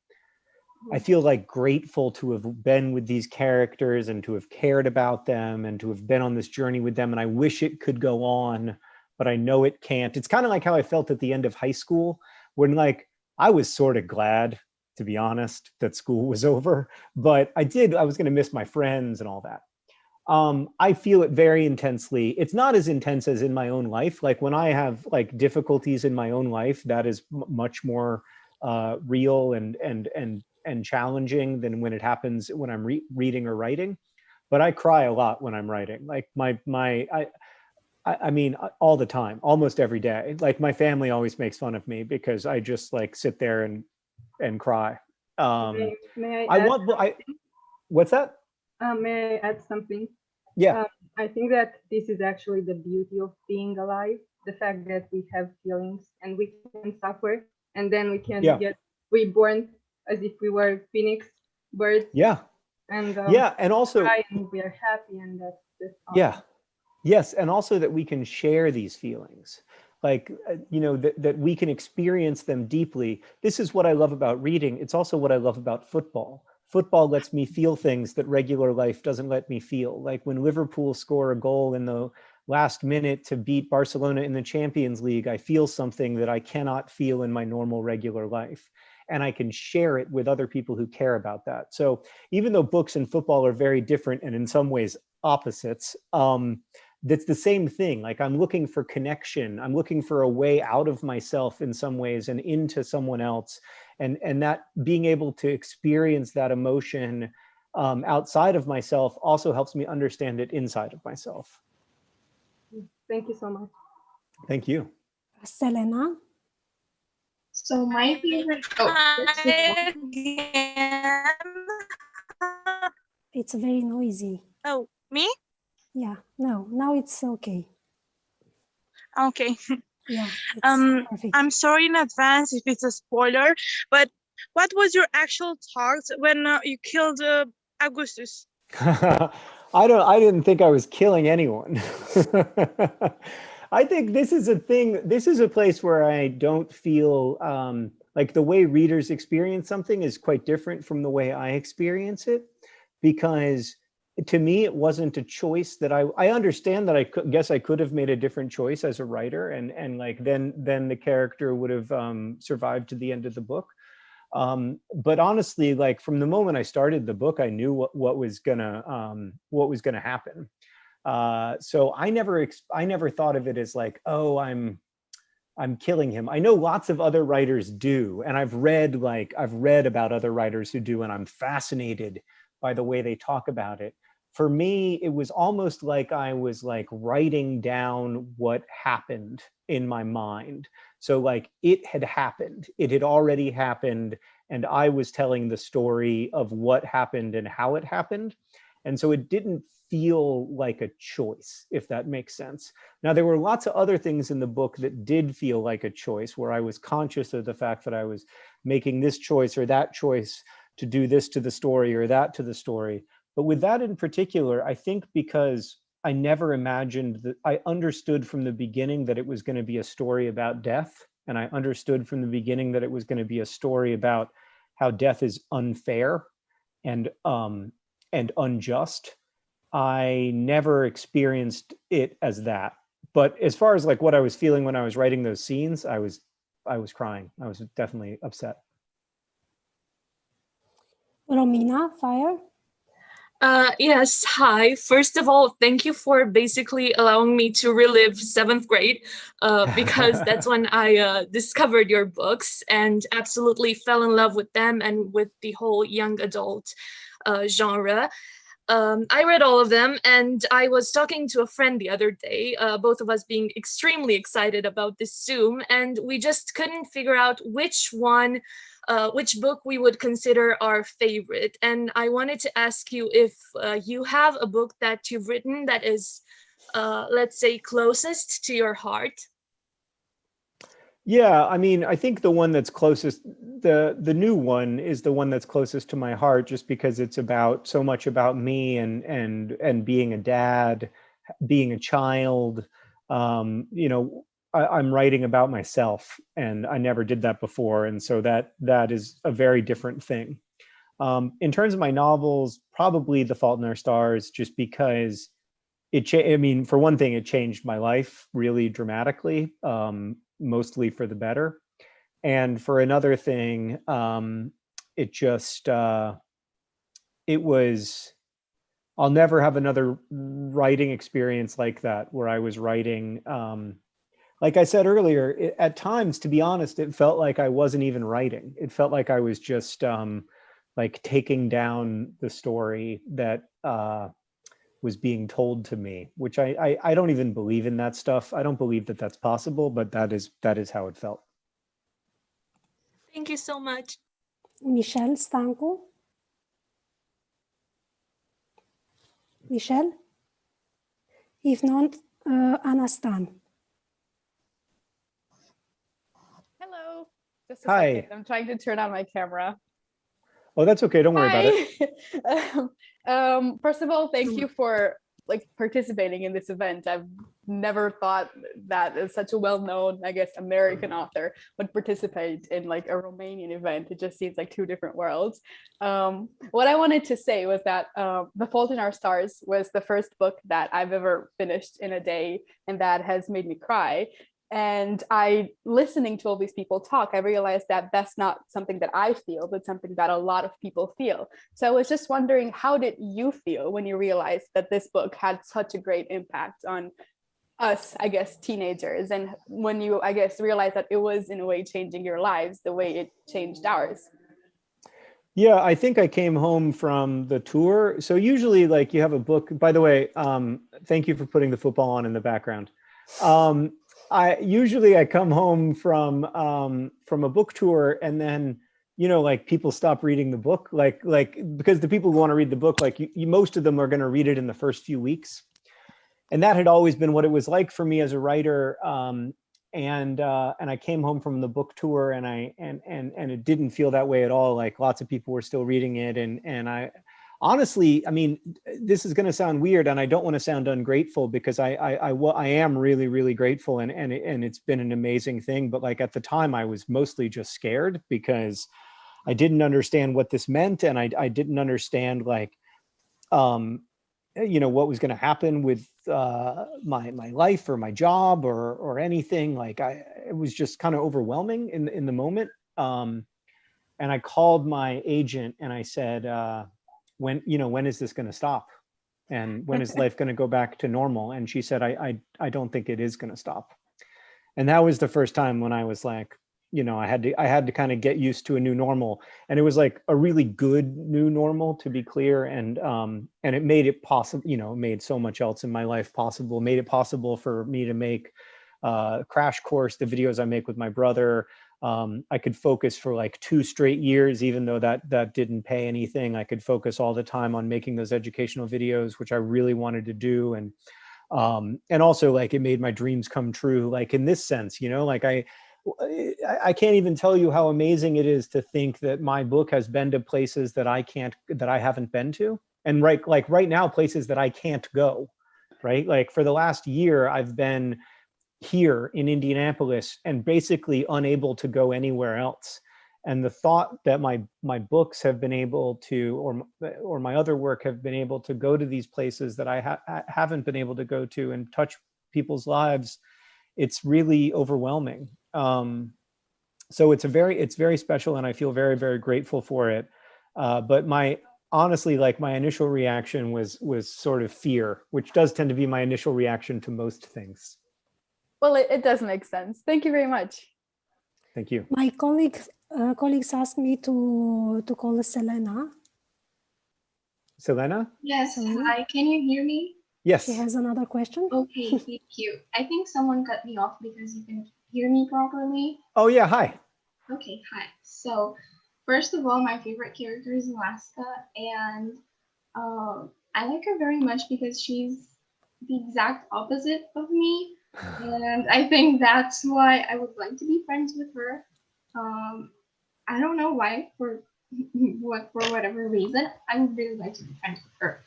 Speaker 2: like grateful to have been with these characters and to have cared about them and to have been on this journey with them. And I wish it could go on, but I know it can't. It's kind of like how I felt at the end of high school, when like I was sort of glad, to be honest, that school was over, but I was going to miss my friends and all that. I feel it very intensely. It's not as intense as in my own life. Like when I have like difficulties in my own life, that is much more real and challenging than when it happens when I'm reading or writing. But I cry a lot when I'm writing. Like I mean, all the time, almost every day. Like my family always makes fun of me because I just like sit there and cry.
Speaker 11: May I add
Speaker 2: what's that?
Speaker 11: May I add something?
Speaker 2: Yeah.
Speaker 11: I think that this is actually the beauty of being alive, the fact that we have feelings and we can suffer and then we can get reborn as if we were phoenix birds.
Speaker 2: Yeah.
Speaker 11: And
Speaker 2: and also
Speaker 11: and we are happy, and that's awesome.
Speaker 2: Yeah. Yes, and also that we can share these feelings, like that we can experience them deeply. This is what I love about reading. It's also what I love about football. Football lets me feel things that regular life doesn't let me feel. Like when Liverpool score a goal in the last minute to beat Barcelona in the Champions League, I feel something that I cannot feel in my normal regular life. And I can share it with other people who care about that. So even though books and football are very different and in some ways opposites, that's the same thing. Like I'm looking for connection. I'm looking for a way out of myself in some ways and into someone else. And that being able to experience that emotion outside of myself also helps me understand it inside of myself.
Speaker 11: Thank you so much.
Speaker 2: Thank you.
Speaker 1: Selena?
Speaker 10: So my favorite...
Speaker 1: It's very noisy.
Speaker 5: Oh, me?
Speaker 1: Yeah, no, now it's okay.
Speaker 5: Okay.
Speaker 1: Yeah,
Speaker 5: I'm sorry in advance if it's a spoiler, but what was your actual thought when you killed Augustus?
Speaker 2: I didn't think I was killing anyone. I think this is a thing, this is a place where I don't feel like the way readers experience something is quite different from the way I experience it, because to me, it wasn't a choice that I understand that I guess I could have made a different choice as a writer, and like then the character would have survived to the end of the book. But honestly, like from the moment I started the book, I knew what was gonna happen. So I never thought of it as like, oh, I'm killing him. I know lots of other writers do, and I've read about other writers who do, and I'm fascinated by the way they talk about it. For me, it was almost like I was like writing down what happened in my mind. So like it had happened, it had already happened, and I was telling the story of what happened and how it happened. And so it didn't feel like a choice, if that makes sense. Now, there were lots of other things in the book that did feel like a choice, where I was conscious of the fact that I was making this choice or that choice to do this to the story or that to the story. But with that in particular, I think because I never imagined that, I understood from the beginning that it was going to be a story about death. And I understood from the beginning that it was going to be a story about how death is unfair and unjust. I never experienced it as that. But as far as like what I was feeling when I was writing those scenes, I was crying. I was definitely upset.
Speaker 1: Romina, Fire?
Speaker 12: Yes, hi. First of all, thank you for basically allowing me to relive 7th grade, because that's when I discovered your books and absolutely fell in love with them and with the whole young adult genre. I read all of them, and I was talking to a friend the other day, both of us being extremely excited about this Zoom, and we just couldn't figure out which book we would consider our favorite. And I wanted to ask you if you have a book that you've written that is, let's say, closest to your heart.
Speaker 2: Yeah, I mean, I think the one that's closest, the new one is the one that's closest to my heart, just because it's about so much about me and being a dad, being a child. You know, I'm writing about myself, and I never did that before, and so that is a very different thing. In terms of my novels, probably The Fault in Our Stars, just because I mean, for one thing, it changed my life really dramatically. Mostly for the better. And for another thing, it just, it was, I'll never have another writing experience like that, where I was writing, like I said earlier, at times, to be honest, it felt like I wasn't even writing. It felt like I was just like taking down the story that was being told to me, which I don't even believe in that stuff. I don't believe that that's possible, but that is how it felt.
Speaker 12: Thank you so much.
Speaker 1: Michelle Stancu? Michelle? If not, Anna Stan.
Speaker 13: Hello. Just a
Speaker 2: Hi.
Speaker 13: second. I'm trying to turn on my camera.
Speaker 2: Oh, that's okay. Don't worry about it.
Speaker 13: First of all, thank you for participating in this event. I've never thought that such a well-known, I guess, American author would participate in like a Romanian event. It just seems like two different worlds. What I wanted to say was that The Fault in Our Stars was the first book that I've ever finished in a day, and that has made me cry. And listening to all these people talk, I realized that that's not something that I feel, but something that a lot of people feel. So I was just wondering, how did you feel when you realized that this book had such a great impact on us, I guess, teenagers, and when you, I guess, realized that it was in a way changing your lives the way it changed ours?
Speaker 2: Yeah, I think I came home from the tour. So usually, like, you have a book. By the way, thank you for putting the football on in the background. I come home from a book tour, and then, you know, like, people stop reading the book, like because the people who want to read the book, like, most of them are going to read it in the first few weeks. And that had always been what it was like for me as a writer. and I came home from the book tour, and it didn't feel that way at all. Like lots of people were still reading it, and I honestly, I mean, this is going to sound weird, and I don't want to sound ungrateful, because I am really, really grateful, and it's been an amazing thing. But like at the time, I was mostly just scared, because I didn't understand what this meant, and I didn't understand like, you know, what was going to happen with my life or my job or anything. Like it was just kind of overwhelming in the moment. And I called my agent and I said, when is this going to stop? And when is life going to go back to normal? And she said, I don't think it is going to stop. And that was the first time when I was like, you know, I had to kind of get used to a new normal, and it was like a really good new normal, to be clear. And it made it possible, you know, made so much else in my life possible, made it possible for me to make Crash Course, the videos I make with my brother. I could focus for like 2 straight years, even though that didn't pay anything. I could focus all the time on making those educational videos, which I really wanted to do. And also like it made my dreams come true, like in this sense, you know, like I can't even tell you how amazing it is to think that my book has been to places that I haven't been to. And right now, places that I can't go, right? Like for the last year, I've been here in Indianapolis and basically unable to go anywhere else. And the thought that my books have been able to, or my other work have been able to go to these places that I haven't been able to go to and touch people's lives, it's really overwhelming. So it's very special, and I feel very, very grateful for it. But honestly, like my initial reaction was sort of fear, which does tend to be my initial reaction to most things.
Speaker 13: Well, it does make sense. Thank you very much.
Speaker 2: Thank you.
Speaker 1: My colleagues asked me to call Selena.
Speaker 2: Selena?
Speaker 14: Yes.
Speaker 1: Selena?
Speaker 14: Hi, can you hear me?
Speaker 2: Yes.
Speaker 1: She has another question.
Speaker 14: Okay, thank you. I think someone cut me off because you can hear me properly.
Speaker 2: Oh yeah, hi.
Speaker 14: Okay, hi. So first of all, my favorite character is Alaska, and I like her very much because she's the exact opposite of me. And I think that's why I would like to be friends with her. I don't know why, for whatever reason, I would really like to be friends with her.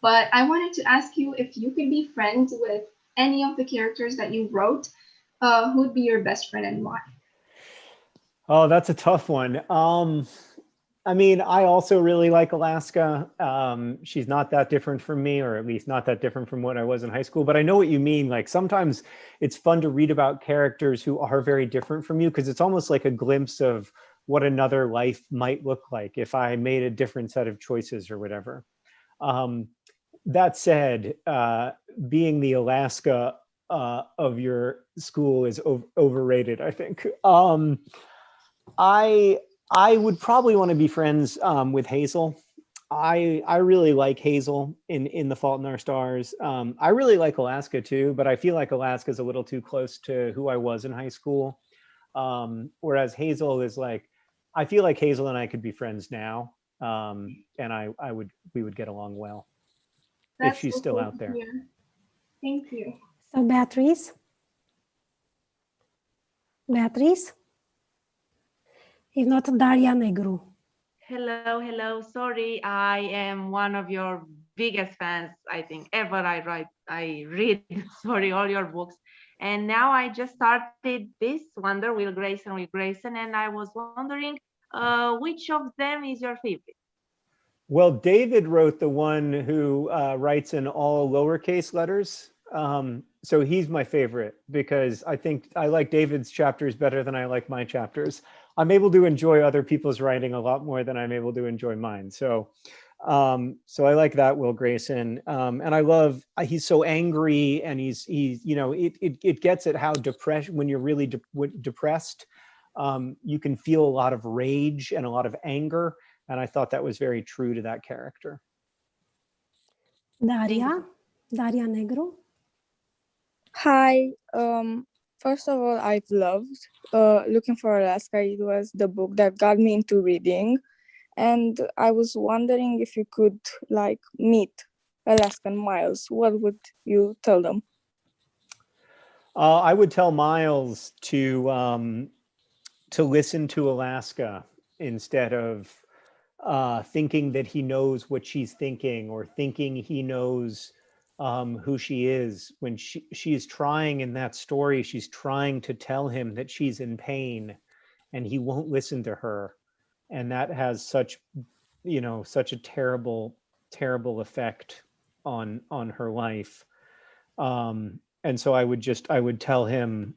Speaker 14: But I wanted to ask you if you could be friends with any of the characters that you wrote, who would be your best friend and why?
Speaker 2: Oh, that's a tough one. I mean, I also really like Alaska. She's not that different from me, or at least not that different from what I was in high school. But I know what you mean. Like sometimes it's fun to read about characters who are very different from you, because it's almost like a glimpse of what another life might look like if I made a different set of choices or whatever. That said, being the Alaska of your school is overrated, I think. I would probably want to be friends with Hazel. I really like Hazel in The Fault in Our Stars. I really like Alaska too, but I feel like Alaska is a little too close to who I was in high school. Whereas Hazel is like, I feel like Hazel and I could be friends now, and we would get along well.
Speaker 14: That's
Speaker 2: if she's
Speaker 14: so
Speaker 2: still
Speaker 14: cool
Speaker 2: out
Speaker 14: to
Speaker 2: there.
Speaker 14: hear. Thank you.
Speaker 1: So Beatrice? If not, Daria Negru.
Speaker 15: Hello. Sorry, I am one of your biggest fans, I think, ever. I read, sorry, all your books. And now I just started this Wonder with Grayson, and I was wondering which of them is your favorite?
Speaker 2: Well, David wrote the one who writes in all lowercase letters. So he's my favorite because I think I like David's chapters better than I like my chapters. I'm able to enjoy other people's writing a lot more than I'm able to enjoy mine. So I like that Will Grayson. And I love, he's so angry, and he's you know, it gets at how depression, when you're really depressed, you can feel a lot of rage and a lot of anger. And I thought that was very true to that character.
Speaker 1: Daria Negru.
Speaker 16: Hi. First of all, I've loved Looking for Alaska. It was the book that got me into reading. And I was wondering if you could meet Alaskan Miles, what would you tell them?
Speaker 2: I would tell Miles to listen to Alaska instead of thinking that he knows what she's thinking or thinking he knows who she is. When she's trying in that story, she's trying to tell him that she's in pain and he won't listen to her. And that has such, such a terrible, terrible effect on her life. And so I would tell him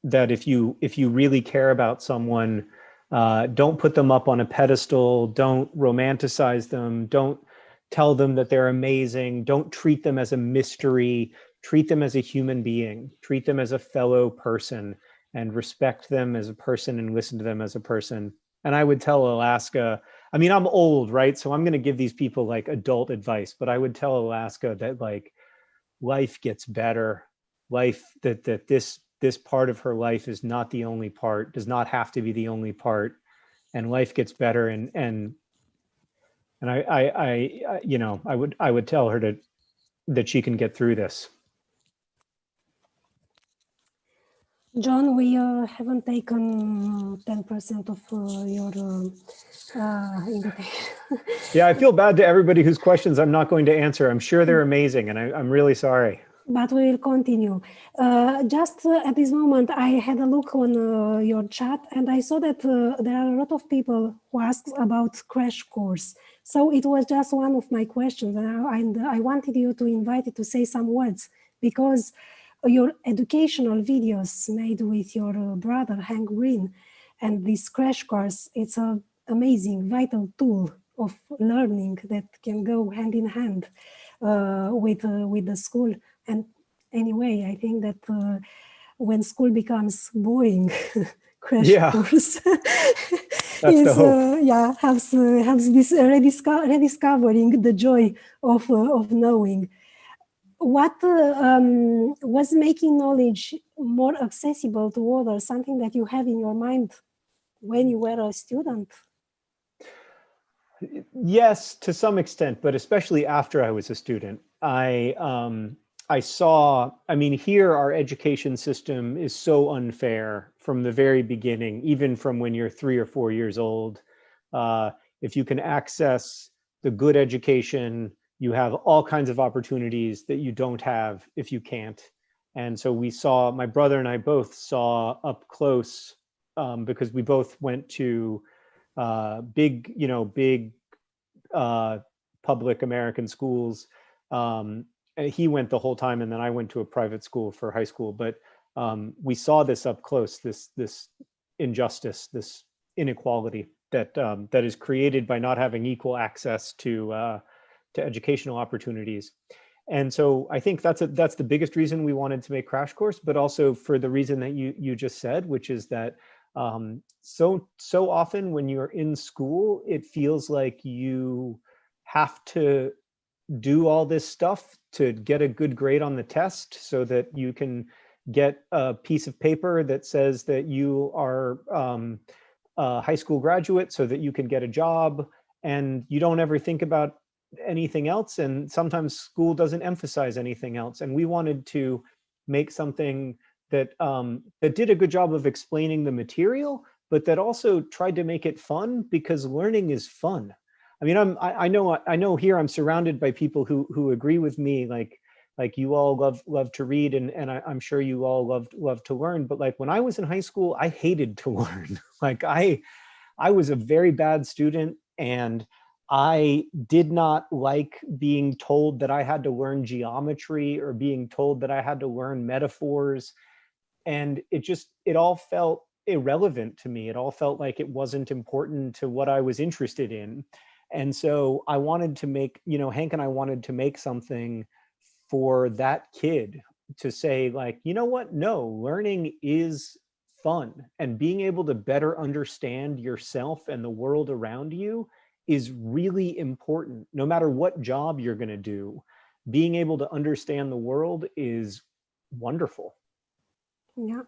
Speaker 2: that if you really care about someone, don't put them up on a pedestal, don't romanticize them, don't tell them that they're amazing, don't treat them as a mystery, treat them as a human being, treat them as a fellow person, and respect them as a person and listen to them as a person. And I would tell Alaska, I mean, I'm old, right? So I'm going to give these people like adult advice, but I would tell Alaska that like life gets better, life that this part of her life is not the only part, does not have to be the only part, and life gets better. And I would tell her that she can get through this.
Speaker 1: John, we haven't taken 10% of your invitation.
Speaker 2: Yeah, I feel bad to everybody whose questions I'm not going to answer. I'm sure they're amazing, and I'm really sorry.
Speaker 1: But we will continue. Just at this moment, I had a look on your chat, and I saw that there are a lot of people who asked about crash course. So it was just one of my questions, and I wanted you to invite you to say some words, because your educational videos made with your brother, Hank Green, and this crash course, it's an amazing, vital tool of learning that can go hand in hand with the school. And anyway, I think that when school becomes boring, crash course is, helps this rediscovering the joy of knowing. What was making knowledge more accessible to others, something that you have in your mind when you were a student?
Speaker 2: Yes, to some extent, but especially after I was a student. I saw, I mean, here our education system is so unfair from the very beginning, even from when you're 3 or 4 years old. If you can access the good education, you have all kinds of opportunities that you don't have if you can't. And so we saw, my brother and I both saw up close, because we both went to big public American schools. He went the whole time, and then I went to a private school for high school. But we saw this up close, this injustice, this inequality that is created by not having equal access to educational opportunities. And so I think that's the biggest reason we wanted to make Crash Course, but also for the reason that you just said, which is that so often when you're in school, it feels like you have to do all this stuff to get a good grade on the test so that you can get a piece of paper that says that you are a high school graduate, so that you can get a job, and you don't ever think about anything else. And sometimes school doesn't emphasize anything else. And we wanted to make something that that did a good job of explaining the material, but that also tried to make it fun, because learning is fun. I mean, I know here I'm surrounded by people who agree with me, like you all love to read, and I'm sure you all love to learn. But like when I was in high school, I hated to learn. Like I was a very bad student, and I did not like being told that I had to learn geometry or being told that I had to learn metaphors. And it all felt irrelevant to me. It all felt like it wasn't important to what I was interested in. And so I wanted to make, Hank and I wanted to make something for that kid to say, like, you know what? No, learning is fun, and being able to better understand yourself and the world around you is really important. No matter what job you're going to do, being able to understand the world is wonderful.
Speaker 1: Yeah,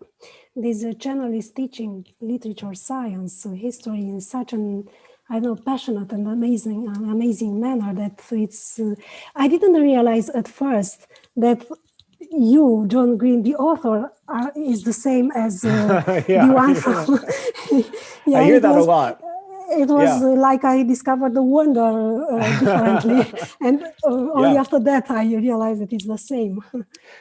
Speaker 1: this channel is teaching literature, science, history in such an, passionate and amazing manner that it's. I didn't realize at first that you, John Green, the author, is the same as the one from...
Speaker 2: I hear that a lot.
Speaker 1: It was like I discovered the wonder differently. And only after that, I realized that it's the same.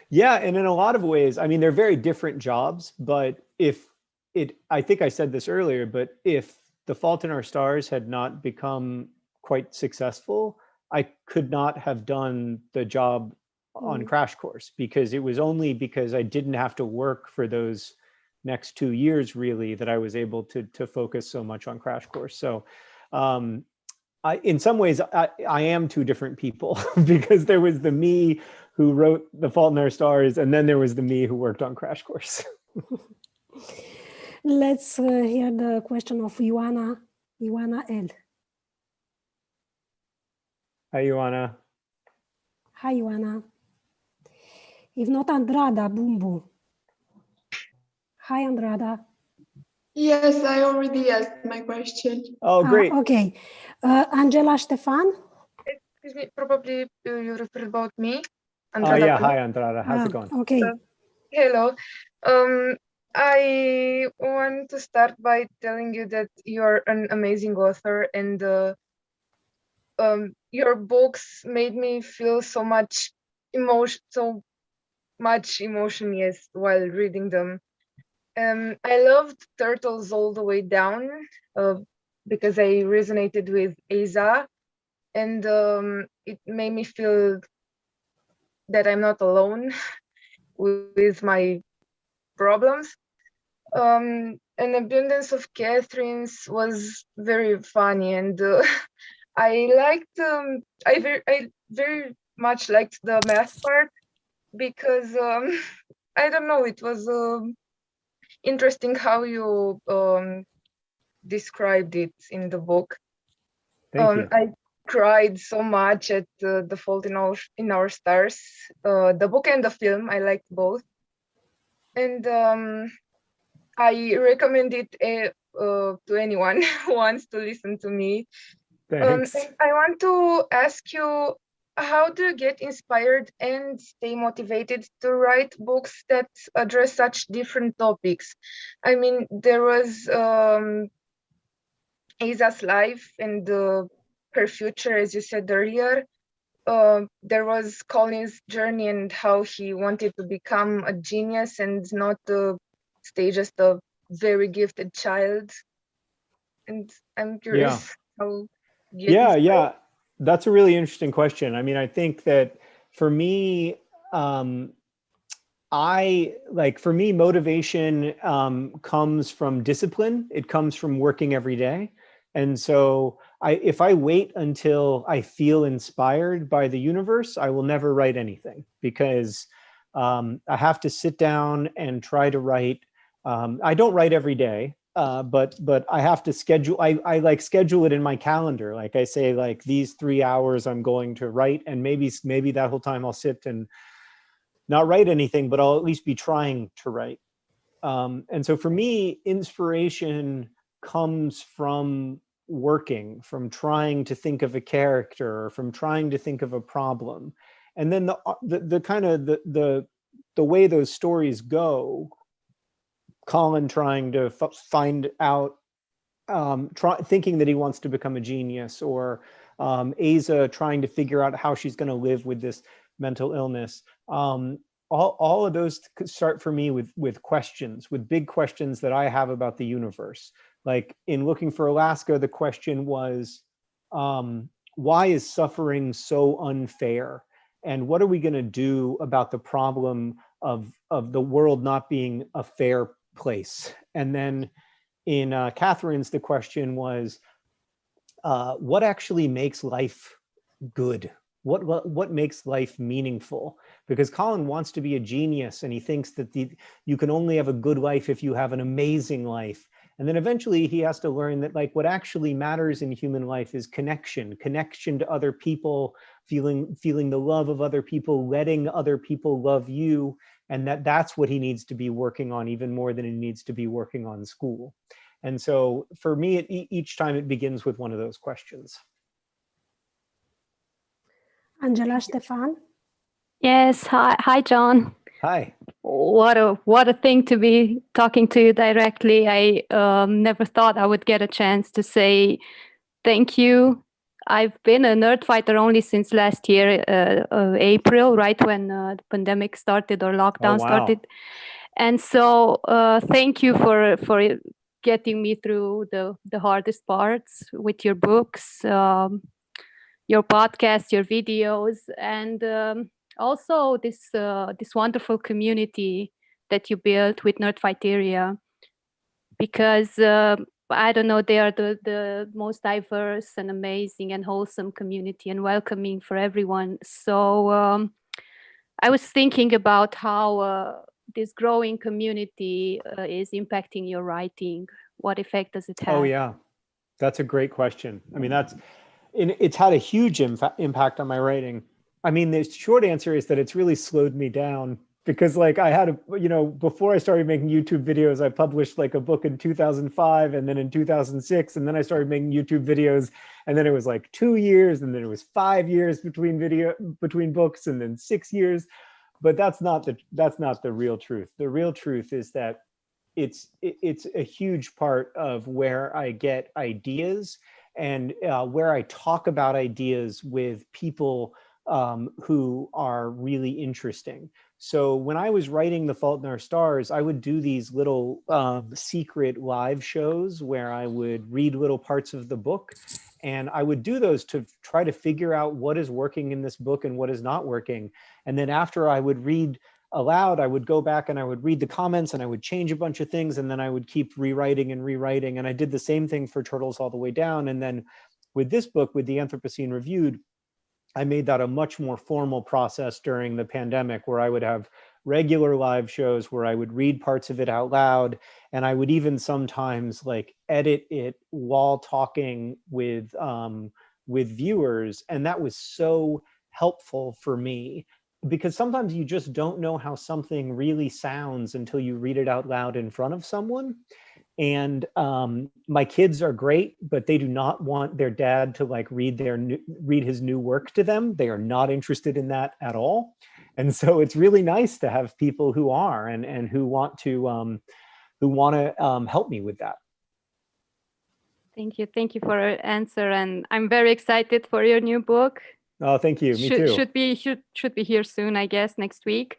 Speaker 2: Yeah, and in a lot of ways, I mean, they're very different jobs, but I think I said this earlier, but if The Fault in Our Stars had not become quite successful, I could not have done the job on Crash Course, because it was only because I didn't have to work for those next 2 years really that I was able to focus so much on Crash Course. So in some ways I am two different people, because there was the me who wrote The Fault in Our Stars, and then there was the me who worked on Crash Course.
Speaker 1: Let's hear the question of Ioana L.
Speaker 2: Hi, Ioana.
Speaker 1: Hi, Ioana. If not, Andrada Bumbu. Hi, Andrada.
Speaker 10: Yes, I already asked my question.
Speaker 2: Oh, great.
Speaker 1: Okay. Angela Stefan?
Speaker 17: Excuse me, probably you referred about me.
Speaker 2: Andrada. Yeah, hi, Andrada. How's it going?
Speaker 1: Okay.
Speaker 17: Hello. I want to start by telling you that you're an amazing author, and your books made me feel so much emotion, yes, while reading them. I loved Turtles All the Way Down because I resonated with Asa, and it made me feel that I'm not alone with my problems. An Abundance of Catherines was very funny, and I very much liked the math part, because I don't know, it was interesting how you described it in the book.
Speaker 2: Thank you.
Speaker 17: I cried so much at The Fault in Our Stars, the book and the film. I liked both, and I recommend it to anyone who wants to listen to me.
Speaker 2: Thanks.
Speaker 17: I want to ask you, how do you get inspired and stay motivated to write books that address such different topics? I mean, there was Asa's life and her future, as you said earlier. There was Colin's journey and how he wanted to become a genius and not stay just a very gifted child. And I'm curious how.
Speaker 2: Yeah, that's a really interesting question. I mean, I think that for me, motivation comes from discipline. It comes from working every day. And so if I wait until I feel inspired by the universe, I will never write anything, because I have to sit down and try to write. I don't write every day. But I have to schedule, I like schedule it in my calendar. Like I say, like these 3 hours I'm going to write, and maybe that whole time I'll sit and not write anything, but I'll at least be trying to write. And so for me, inspiration comes from working, from trying to think of a character, or from trying to think of a problem. And then the kind of the way those stories go, Colin trying to find out, thinking that he wants to become a genius, or Asa trying to figure out how she's going to live with this mental illness. All of those start for me with questions, with big questions that I have about the universe. Like in Looking for Alaska, the question was, why is suffering so unfair? And what are we going to do about the problem of the world not being a fair place? And then in Catherine's, the question was, what actually makes life good? What makes life meaningful? Because Colin wants to be a genius, and he thinks that you can only have a good life if you have an amazing life. And then eventually he has to learn that like what actually matters in human life is connection to other people, feeling the love of other people, letting other people love you. And that's what he needs to be working on even more than he needs to be working on school. And so for me, each time it begins with one of those questions.
Speaker 1: Angela Stefan?
Speaker 18: Yes, hi John.
Speaker 2: Hi.
Speaker 18: What a thing to be talking to you directly. I never thought I would get a chance to say thank you. I've been a Nerdfighter only since last year, April, right when the pandemic started or lockdown started. And so thank you for getting me through the hardest parts with your books, your podcast, your videos, and also this wonderful community that you built with Nerdfighteria, because I don't know, they are the most diverse and amazing and wholesome community and welcoming for everyone. So I was thinking about how this growing community is impacting your writing. What effect does it have?
Speaker 2: Oh yeah, that's a great question. I mean, it's had a huge impact on my writing. I mean, the short answer is that it's really slowed me down, because like I had before I started making YouTube videos, I published like a book in 2005 and then in 2006, and then I started making YouTube videos, and then it was like 2 years, and then it was 5 years between books, and then 6 years. But that's not the real truth. The real truth is that it's a huge part of where I get ideas, and where I talk about ideas with people who are really interesting. So when I was writing The Fault in Our Stars, I would do these little secret live shows where I would read little parts of the book, and I would do those to try to figure out what is working in this book and what is not working. And then after I would read aloud, I would go back and I would read the comments and I would change a bunch of things, and then I would keep rewriting. And I did the same thing for Turtles All the Way Down. And then with this book, with the Anthropocene Reviewed, I made that a much more formal process during the pandemic, where I would have regular live shows where I would read parts of it out loud, and I would even sometimes like edit it while talking with viewers. And that was so helpful for me, because sometimes you just don't know how something really sounds until you read it out loud in front of someone. And my kids are great, but they do not want their dad to like read his new work to them. They are not interested in that at all. And so it's really nice to have people who are and who want to help me with that.
Speaker 18: Thank you for your answer, and I'm very excited for your new book.
Speaker 2: Oh, thank you. Me too.
Speaker 18: Should be here soon, I guess, next week.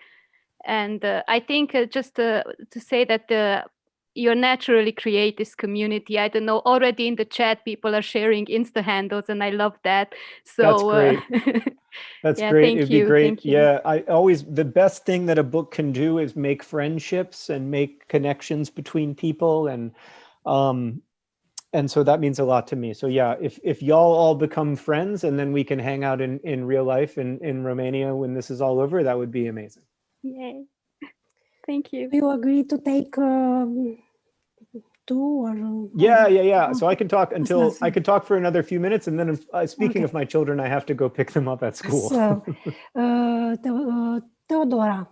Speaker 18: And I think just to say that you naturally create this community. I don't know, already in the chat, people are sharing Insta handles, and I love that. So
Speaker 2: that's great. That's great. It'd be great. Yeah, the best thing that a book can do is make friendships and make connections between people, and so that means a lot to me. So yeah, if y'all all become friends and then we can hang out in real life in Romania when this is all over, that would be amazing.
Speaker 18: Yay. Thank you.
Speaker 1: Do you agree to take 2 or?
Speaker 2: Yeah. So I can talk for another few minutes, and then speaking of my children, I have to go pick them up at school.
Speaker 1: So, Theodora.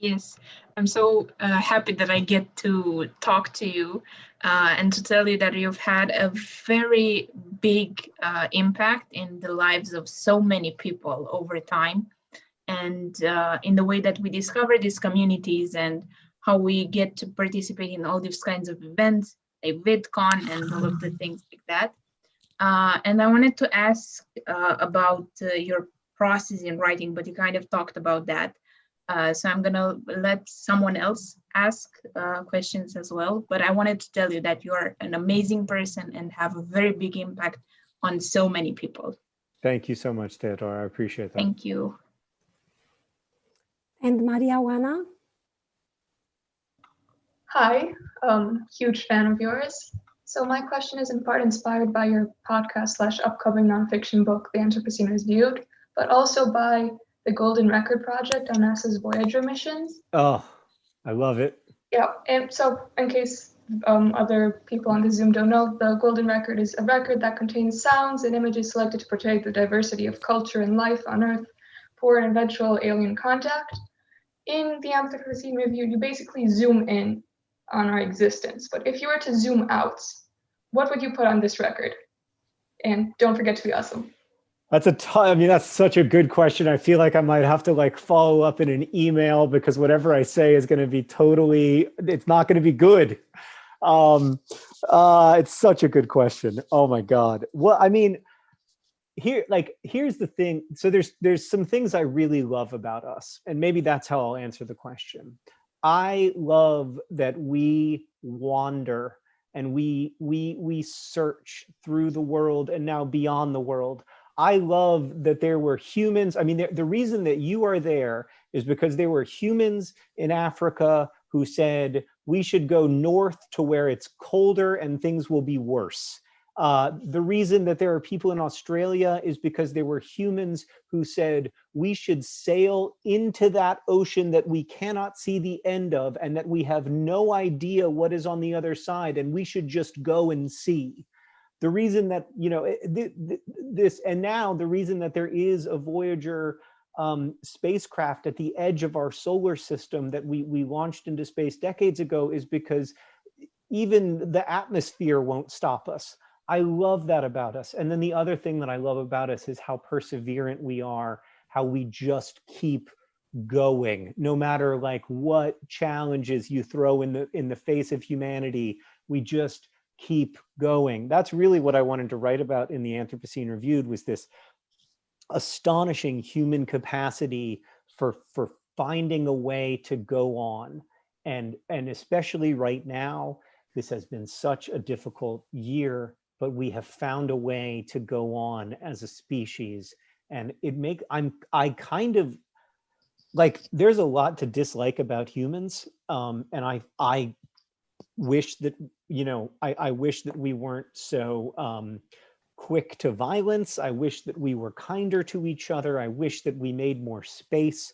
Speaker 12: Yes, I'm so happy that I get to talk to you and to tell you that you've had a very big impact in the lives of so many people over time, and in the way that we discover these communities and how we get to participate in all these kinds of events, like VidCon and all of the things like that. And I wanted to ask about your process in writing, but you kind of talked about that. So I'm gonna let someone else ask questions as well, but I wanted to tell you that you are an amazing person and have a very big impact on so many people.
Speaker 2: Thank you so much, Theodora. I appreciate that.
Speaker 12: Thank you.
Speaker 1: And Maria Wana?
Speaker 19: Hi, huge fan of yours. So my question is in part inspired by your podcast/upcoming nonfiction book, The Anthropocene Reviewed, but also by the Golden Record Project on NASA's Voyager missions.
Speaker 2: Oh, I love it.
Speaker 19: Yeah, and so in case other people on the Zoom don't know, the Golden Record is a record that contains sounds and images selected to portray the diversity of culture and life on Earth for an eventual alien contact. In the Anthropocene Review, you basically zoom in on our existence, but if you were to zoom out, what would you put on this record? And don't forget to be awesome.
Speaker 2: That's I mean, that's such a good question. I feel like I might have to like follow up in an email because whatever I say is going to be it's not going to be good. It's such a good question. Oh my God. Well, I mean, here's the thing. So there's some things I really love about us, and maybe that's how I'll answer the question. I love that we wander and we search through the world and now beyond the world. I love that there were humans. I mean, the reason that you are there is because there were humans in Africa who said, we should go north to where it's colder and things will be worse. The reason that there are people in Australia is because there were humans who said, we should sail into that ocean that we cannot see the end of and that we have no idea what is on the other side, and we should just go and see. The reason that, and now the reason that there is a Voyager spacecraft at the edge of our solar system that we launched into space decades ago is because even the atmosphere won't stop us. I love that about us. And then the other thing that I love about us is how perseverant we are, how we just keep going, no matter like what challenges you throw in the face of humanity, we just keep going. That's really what I wanted to write about in the Anthropocene Reviewed, was this astonishing human capacity for finding a way to go on. And especially right now, this has been such a difficult year, but we have found a way to go on as a species. And I kind of like, there's a lot to dislike about humans. And I wish that, I wish that we weren't so quick to violence. I wish that we were kinder to each other. I wish that we made more space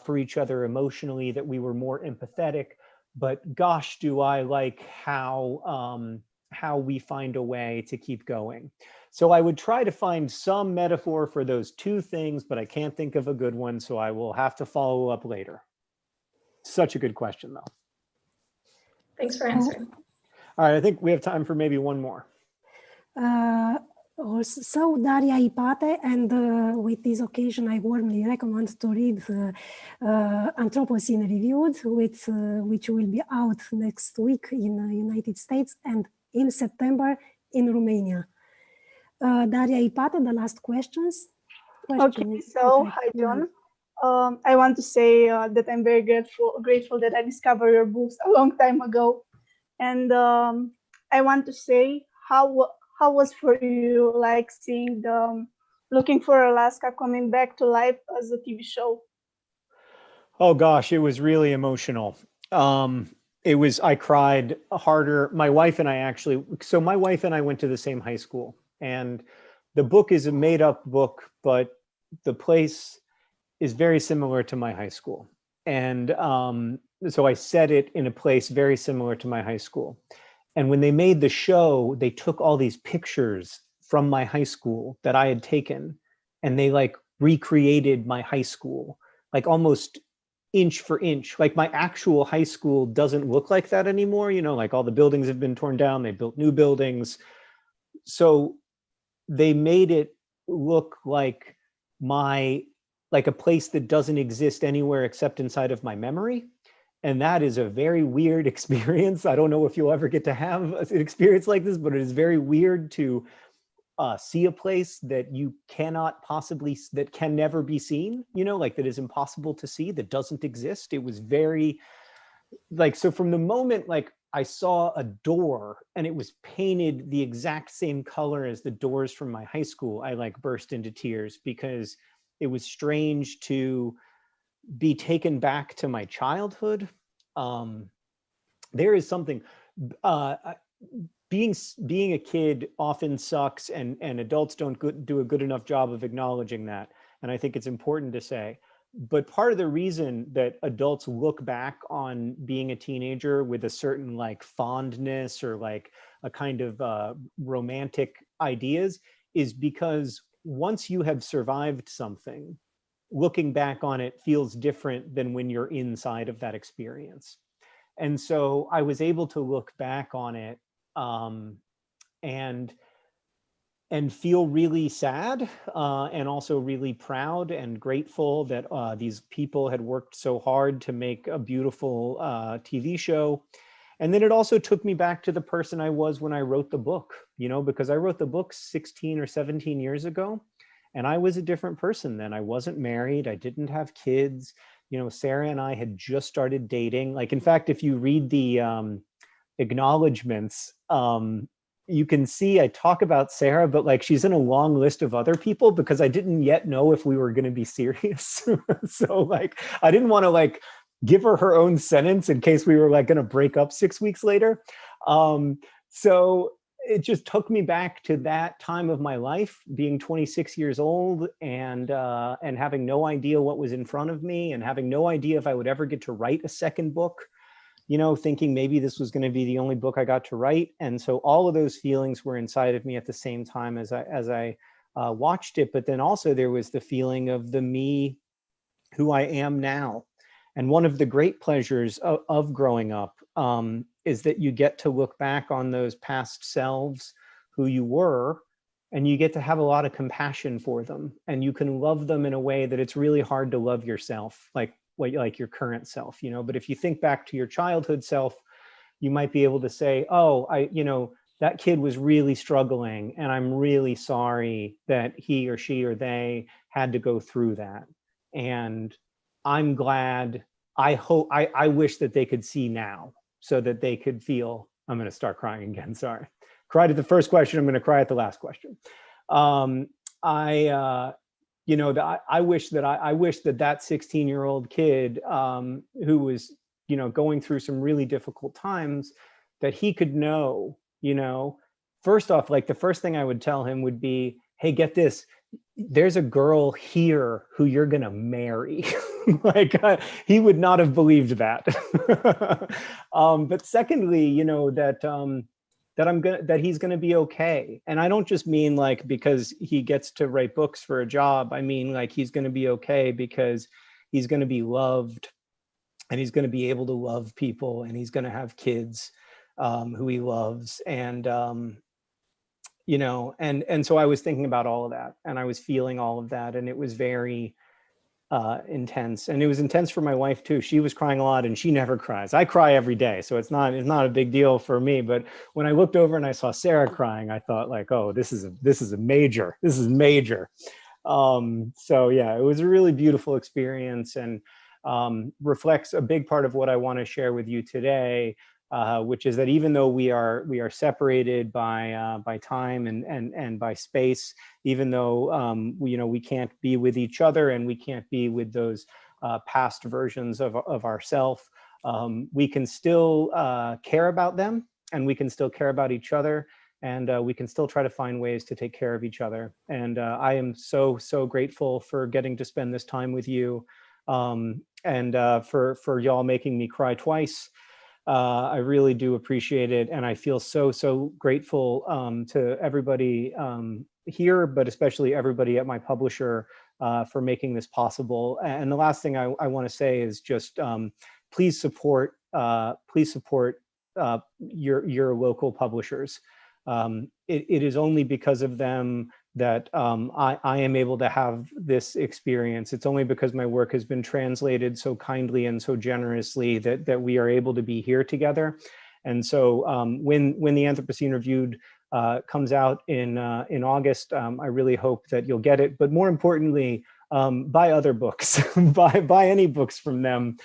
Speaker 2: for each other emotionally, that we were more empathetic. But gosh, do I like how we find a way to keep going. So I would try to find some metaphor for those two things, but I can't think of a good one, so I will have to follow up later. Such a good question, though.
Speaker 19: Thanks for answering.
Speaker 2: All right, I think we have time for maybe one more.
Speaker 1: Also, Daria Ipate, and with this occasion, I warmly recommend to read Anthropocene Reviewed, which will be out next week in the United States and in September in Romania. Daria Ipate, the last questions.
Speaker 20: Okay, so hi, John. I want to say that I'm very grateful that I discovered your books a long time ago. And I want to say, how was for you like seeing the Looking for Alaska coming back to life as a TV show?
Speaker 2: Oh gosh, it was really emotional. I cried harder. My wife and I went to the same high school, and the book is a made up book, but the place is very similar to my high school. And so I set it in a place very similar to my high school. And when they made the show, they took all these pictures from my high school that I had taken, and they like recreated my high school, like almost inch for inch. Like my actual high school doesn't look like that anymore. Like all the buildings have been torn down, they built new buildings. So they made it look like a place that doesn't exist anywhere except inside of my memory. And that is a very weird experience. I don't know if you'll ever get to have an experience like this, but it is very weird to see a place that you cannot possibly, that can never be seen, like that is impossible to see, that doesn't exist. It was very so from the moment I saw a door and it was painted the exact same color as the doors from my high school, I burst into tears, because it was strange to be taken back to my childhood. There is something, being a kid often sucks, and adults don't do a good enough job of acknowledging that. And I think it's important to say. But part of the reason that adults look back on being a teenager with a certain fondness or a kind of romantic ideas is because once you have survived something, looking back on it feels different than when you're inside of that experience. And so I was able to look back on it, and and feel really sad and also really proud and grateful that these people had worked so hard to make a beautiful TV show. And then it also took me back to the person I was when I wrote the book, you know, because I wrote the book 16 or 17 years ago, and I was a different person then. I wasn't married, I didn't have kids. You know, Sarah and I had just started dating. Like, in fact, if you read the acknowledgements, you can see I talk about Sarah, but like she's in a long list of other people because I didn't yet know if we were going to be serious. So like, I didn't want to like give her own sentence in case we were like going to break up 6 weeks later. So it just took me back to that time of my life, being 26 years old and having no idea what was in front of me and having no idea if I would ever get to write a second book, you know, thinking maybe this was going to be the only book I got to write. And so all of those feelings were inside of me at the same time as I watched it. But then also there was the feeling of the me who I am now. And one of the great pleasures of growing up is that you get to look back on those past selves who you were, and you get to have a lot of compassion for them. And you can love them in a way that it's really hard to love yourself, like your current self, you know. But if you think back to your childhood self, you might be able to say, oh, you know, that kid was really struggling, and I'm really sorry that he or she or they had to go through that. And I'm glad, I wish that they could see now so that they could feel, I'm going to start crying again, sorry. Cried at the first question, I'm going to cry at the last question. You know, I wish that 16-year-old kid who was, you know, going through some really difficult times, that he could know, you know, first off, like the first thing I would tell him would be, hey, get this, there's a girl here who you're gonna marry. Like he would not have believed that. But secondly, you know, that he's gonna be okay. And I don't just mean like because he gets to write books for a job. I mean like he's gonna be okay because he's gonna be loved, and he's gonna be able to love people, and he's gonna have kids who he loves. And you know, and so I was thinking about all of that, and I was feeling all of that, and it was very intense. And it was intense for my wife too. She was crying a lot, and she never cries. I cry every day, so it's not a big deal for me. But when I looked over and I saw Sarah crying, I thought like, oh, this is major. So yeah, it was a really beautiful experience, and reflects a big part of what I want to share with you today. Which is that even though we are separated by time and by space, even though we can't be with each other and we can't be with those past versions of ourselves, we can still care about them, and we can still care about each other, and we can still try to find ways to take care of each other. And I am so grateful for getting to spend this time with you, and for y'all making me cry twice. I really do appreciate it, and I feel so grateful to everybody here, but especially everybody at my publisher for making this possible. And the last thing I want to say is just please support your local publishers. It is only because of them that I am able to have this experience. It's only because my work has been translated so kindly and so generously that we are able to be here together. And so when the Anthropocene Reviewed comes out in August, I really hope that you'll get it. But more importantly, buy other books, buy any books from them,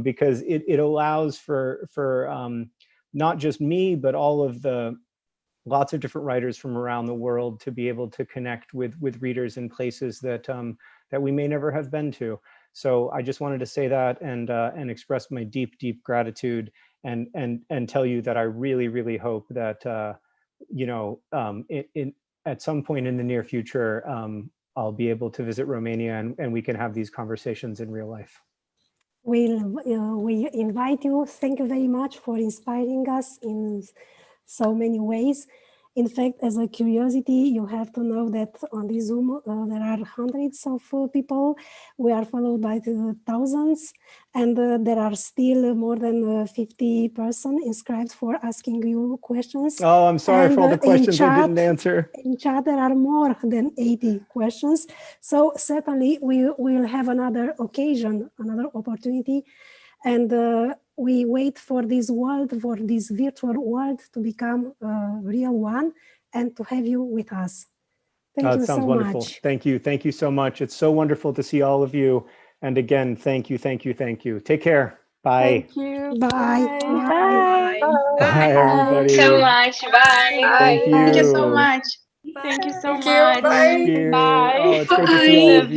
Speaker 2: because it allows for not just me, but all of the lots of different writers from around the world to be able to connect with readers in places that we may never have been to. So I just wanted to say that and express my deep gratitude and tell you that I really hope that at some point in the near future I'll be able to visit Romania and we can have these conversations in real life.
Speaker 1: We invite you. Thank you very much for inspiring us in so many ways. In fact, as a curiosity, you have to know that on this Zoom, there are hundreds of people. We are followed by thousands, and there are still more than 50 persons inscribed for asking you questions.
Speaker 2: Oh, I'm sorry
Speaker 1: and,
Speaker 2: for all the questions I didn't
Speaker 1: chat,
Speaker 2: answer.
Speaker 1: In chat, there are more than 80 questions. So certainly we will have another occasion, another opportunity. And we wait for this world, for this virtual world to become a real one and to have you with us. Thank you
Speaker 2: Sounds
Speaker 1: so
Speaker 2: wonderful.
Speaker 1: much.
Speaker 2: Thank you. Thank you so much. It's so wonderful to see all of you. And again, thank you, thank you, thank you. Take care. Bye.
Speaker 8: Thank you.
Speaker 1: Bye.
Speaker 8: Bye.
Speaker 2: Bye, everybody.
Speaker 7: So much. Bye.
Speaker 2: Thank you.
Speaker 15: Thank you so much. Thank you so much.
Speaker 2: Thank you.
Speaker 15: Bye.
Speaker 2: Oh, it's great to see all of you.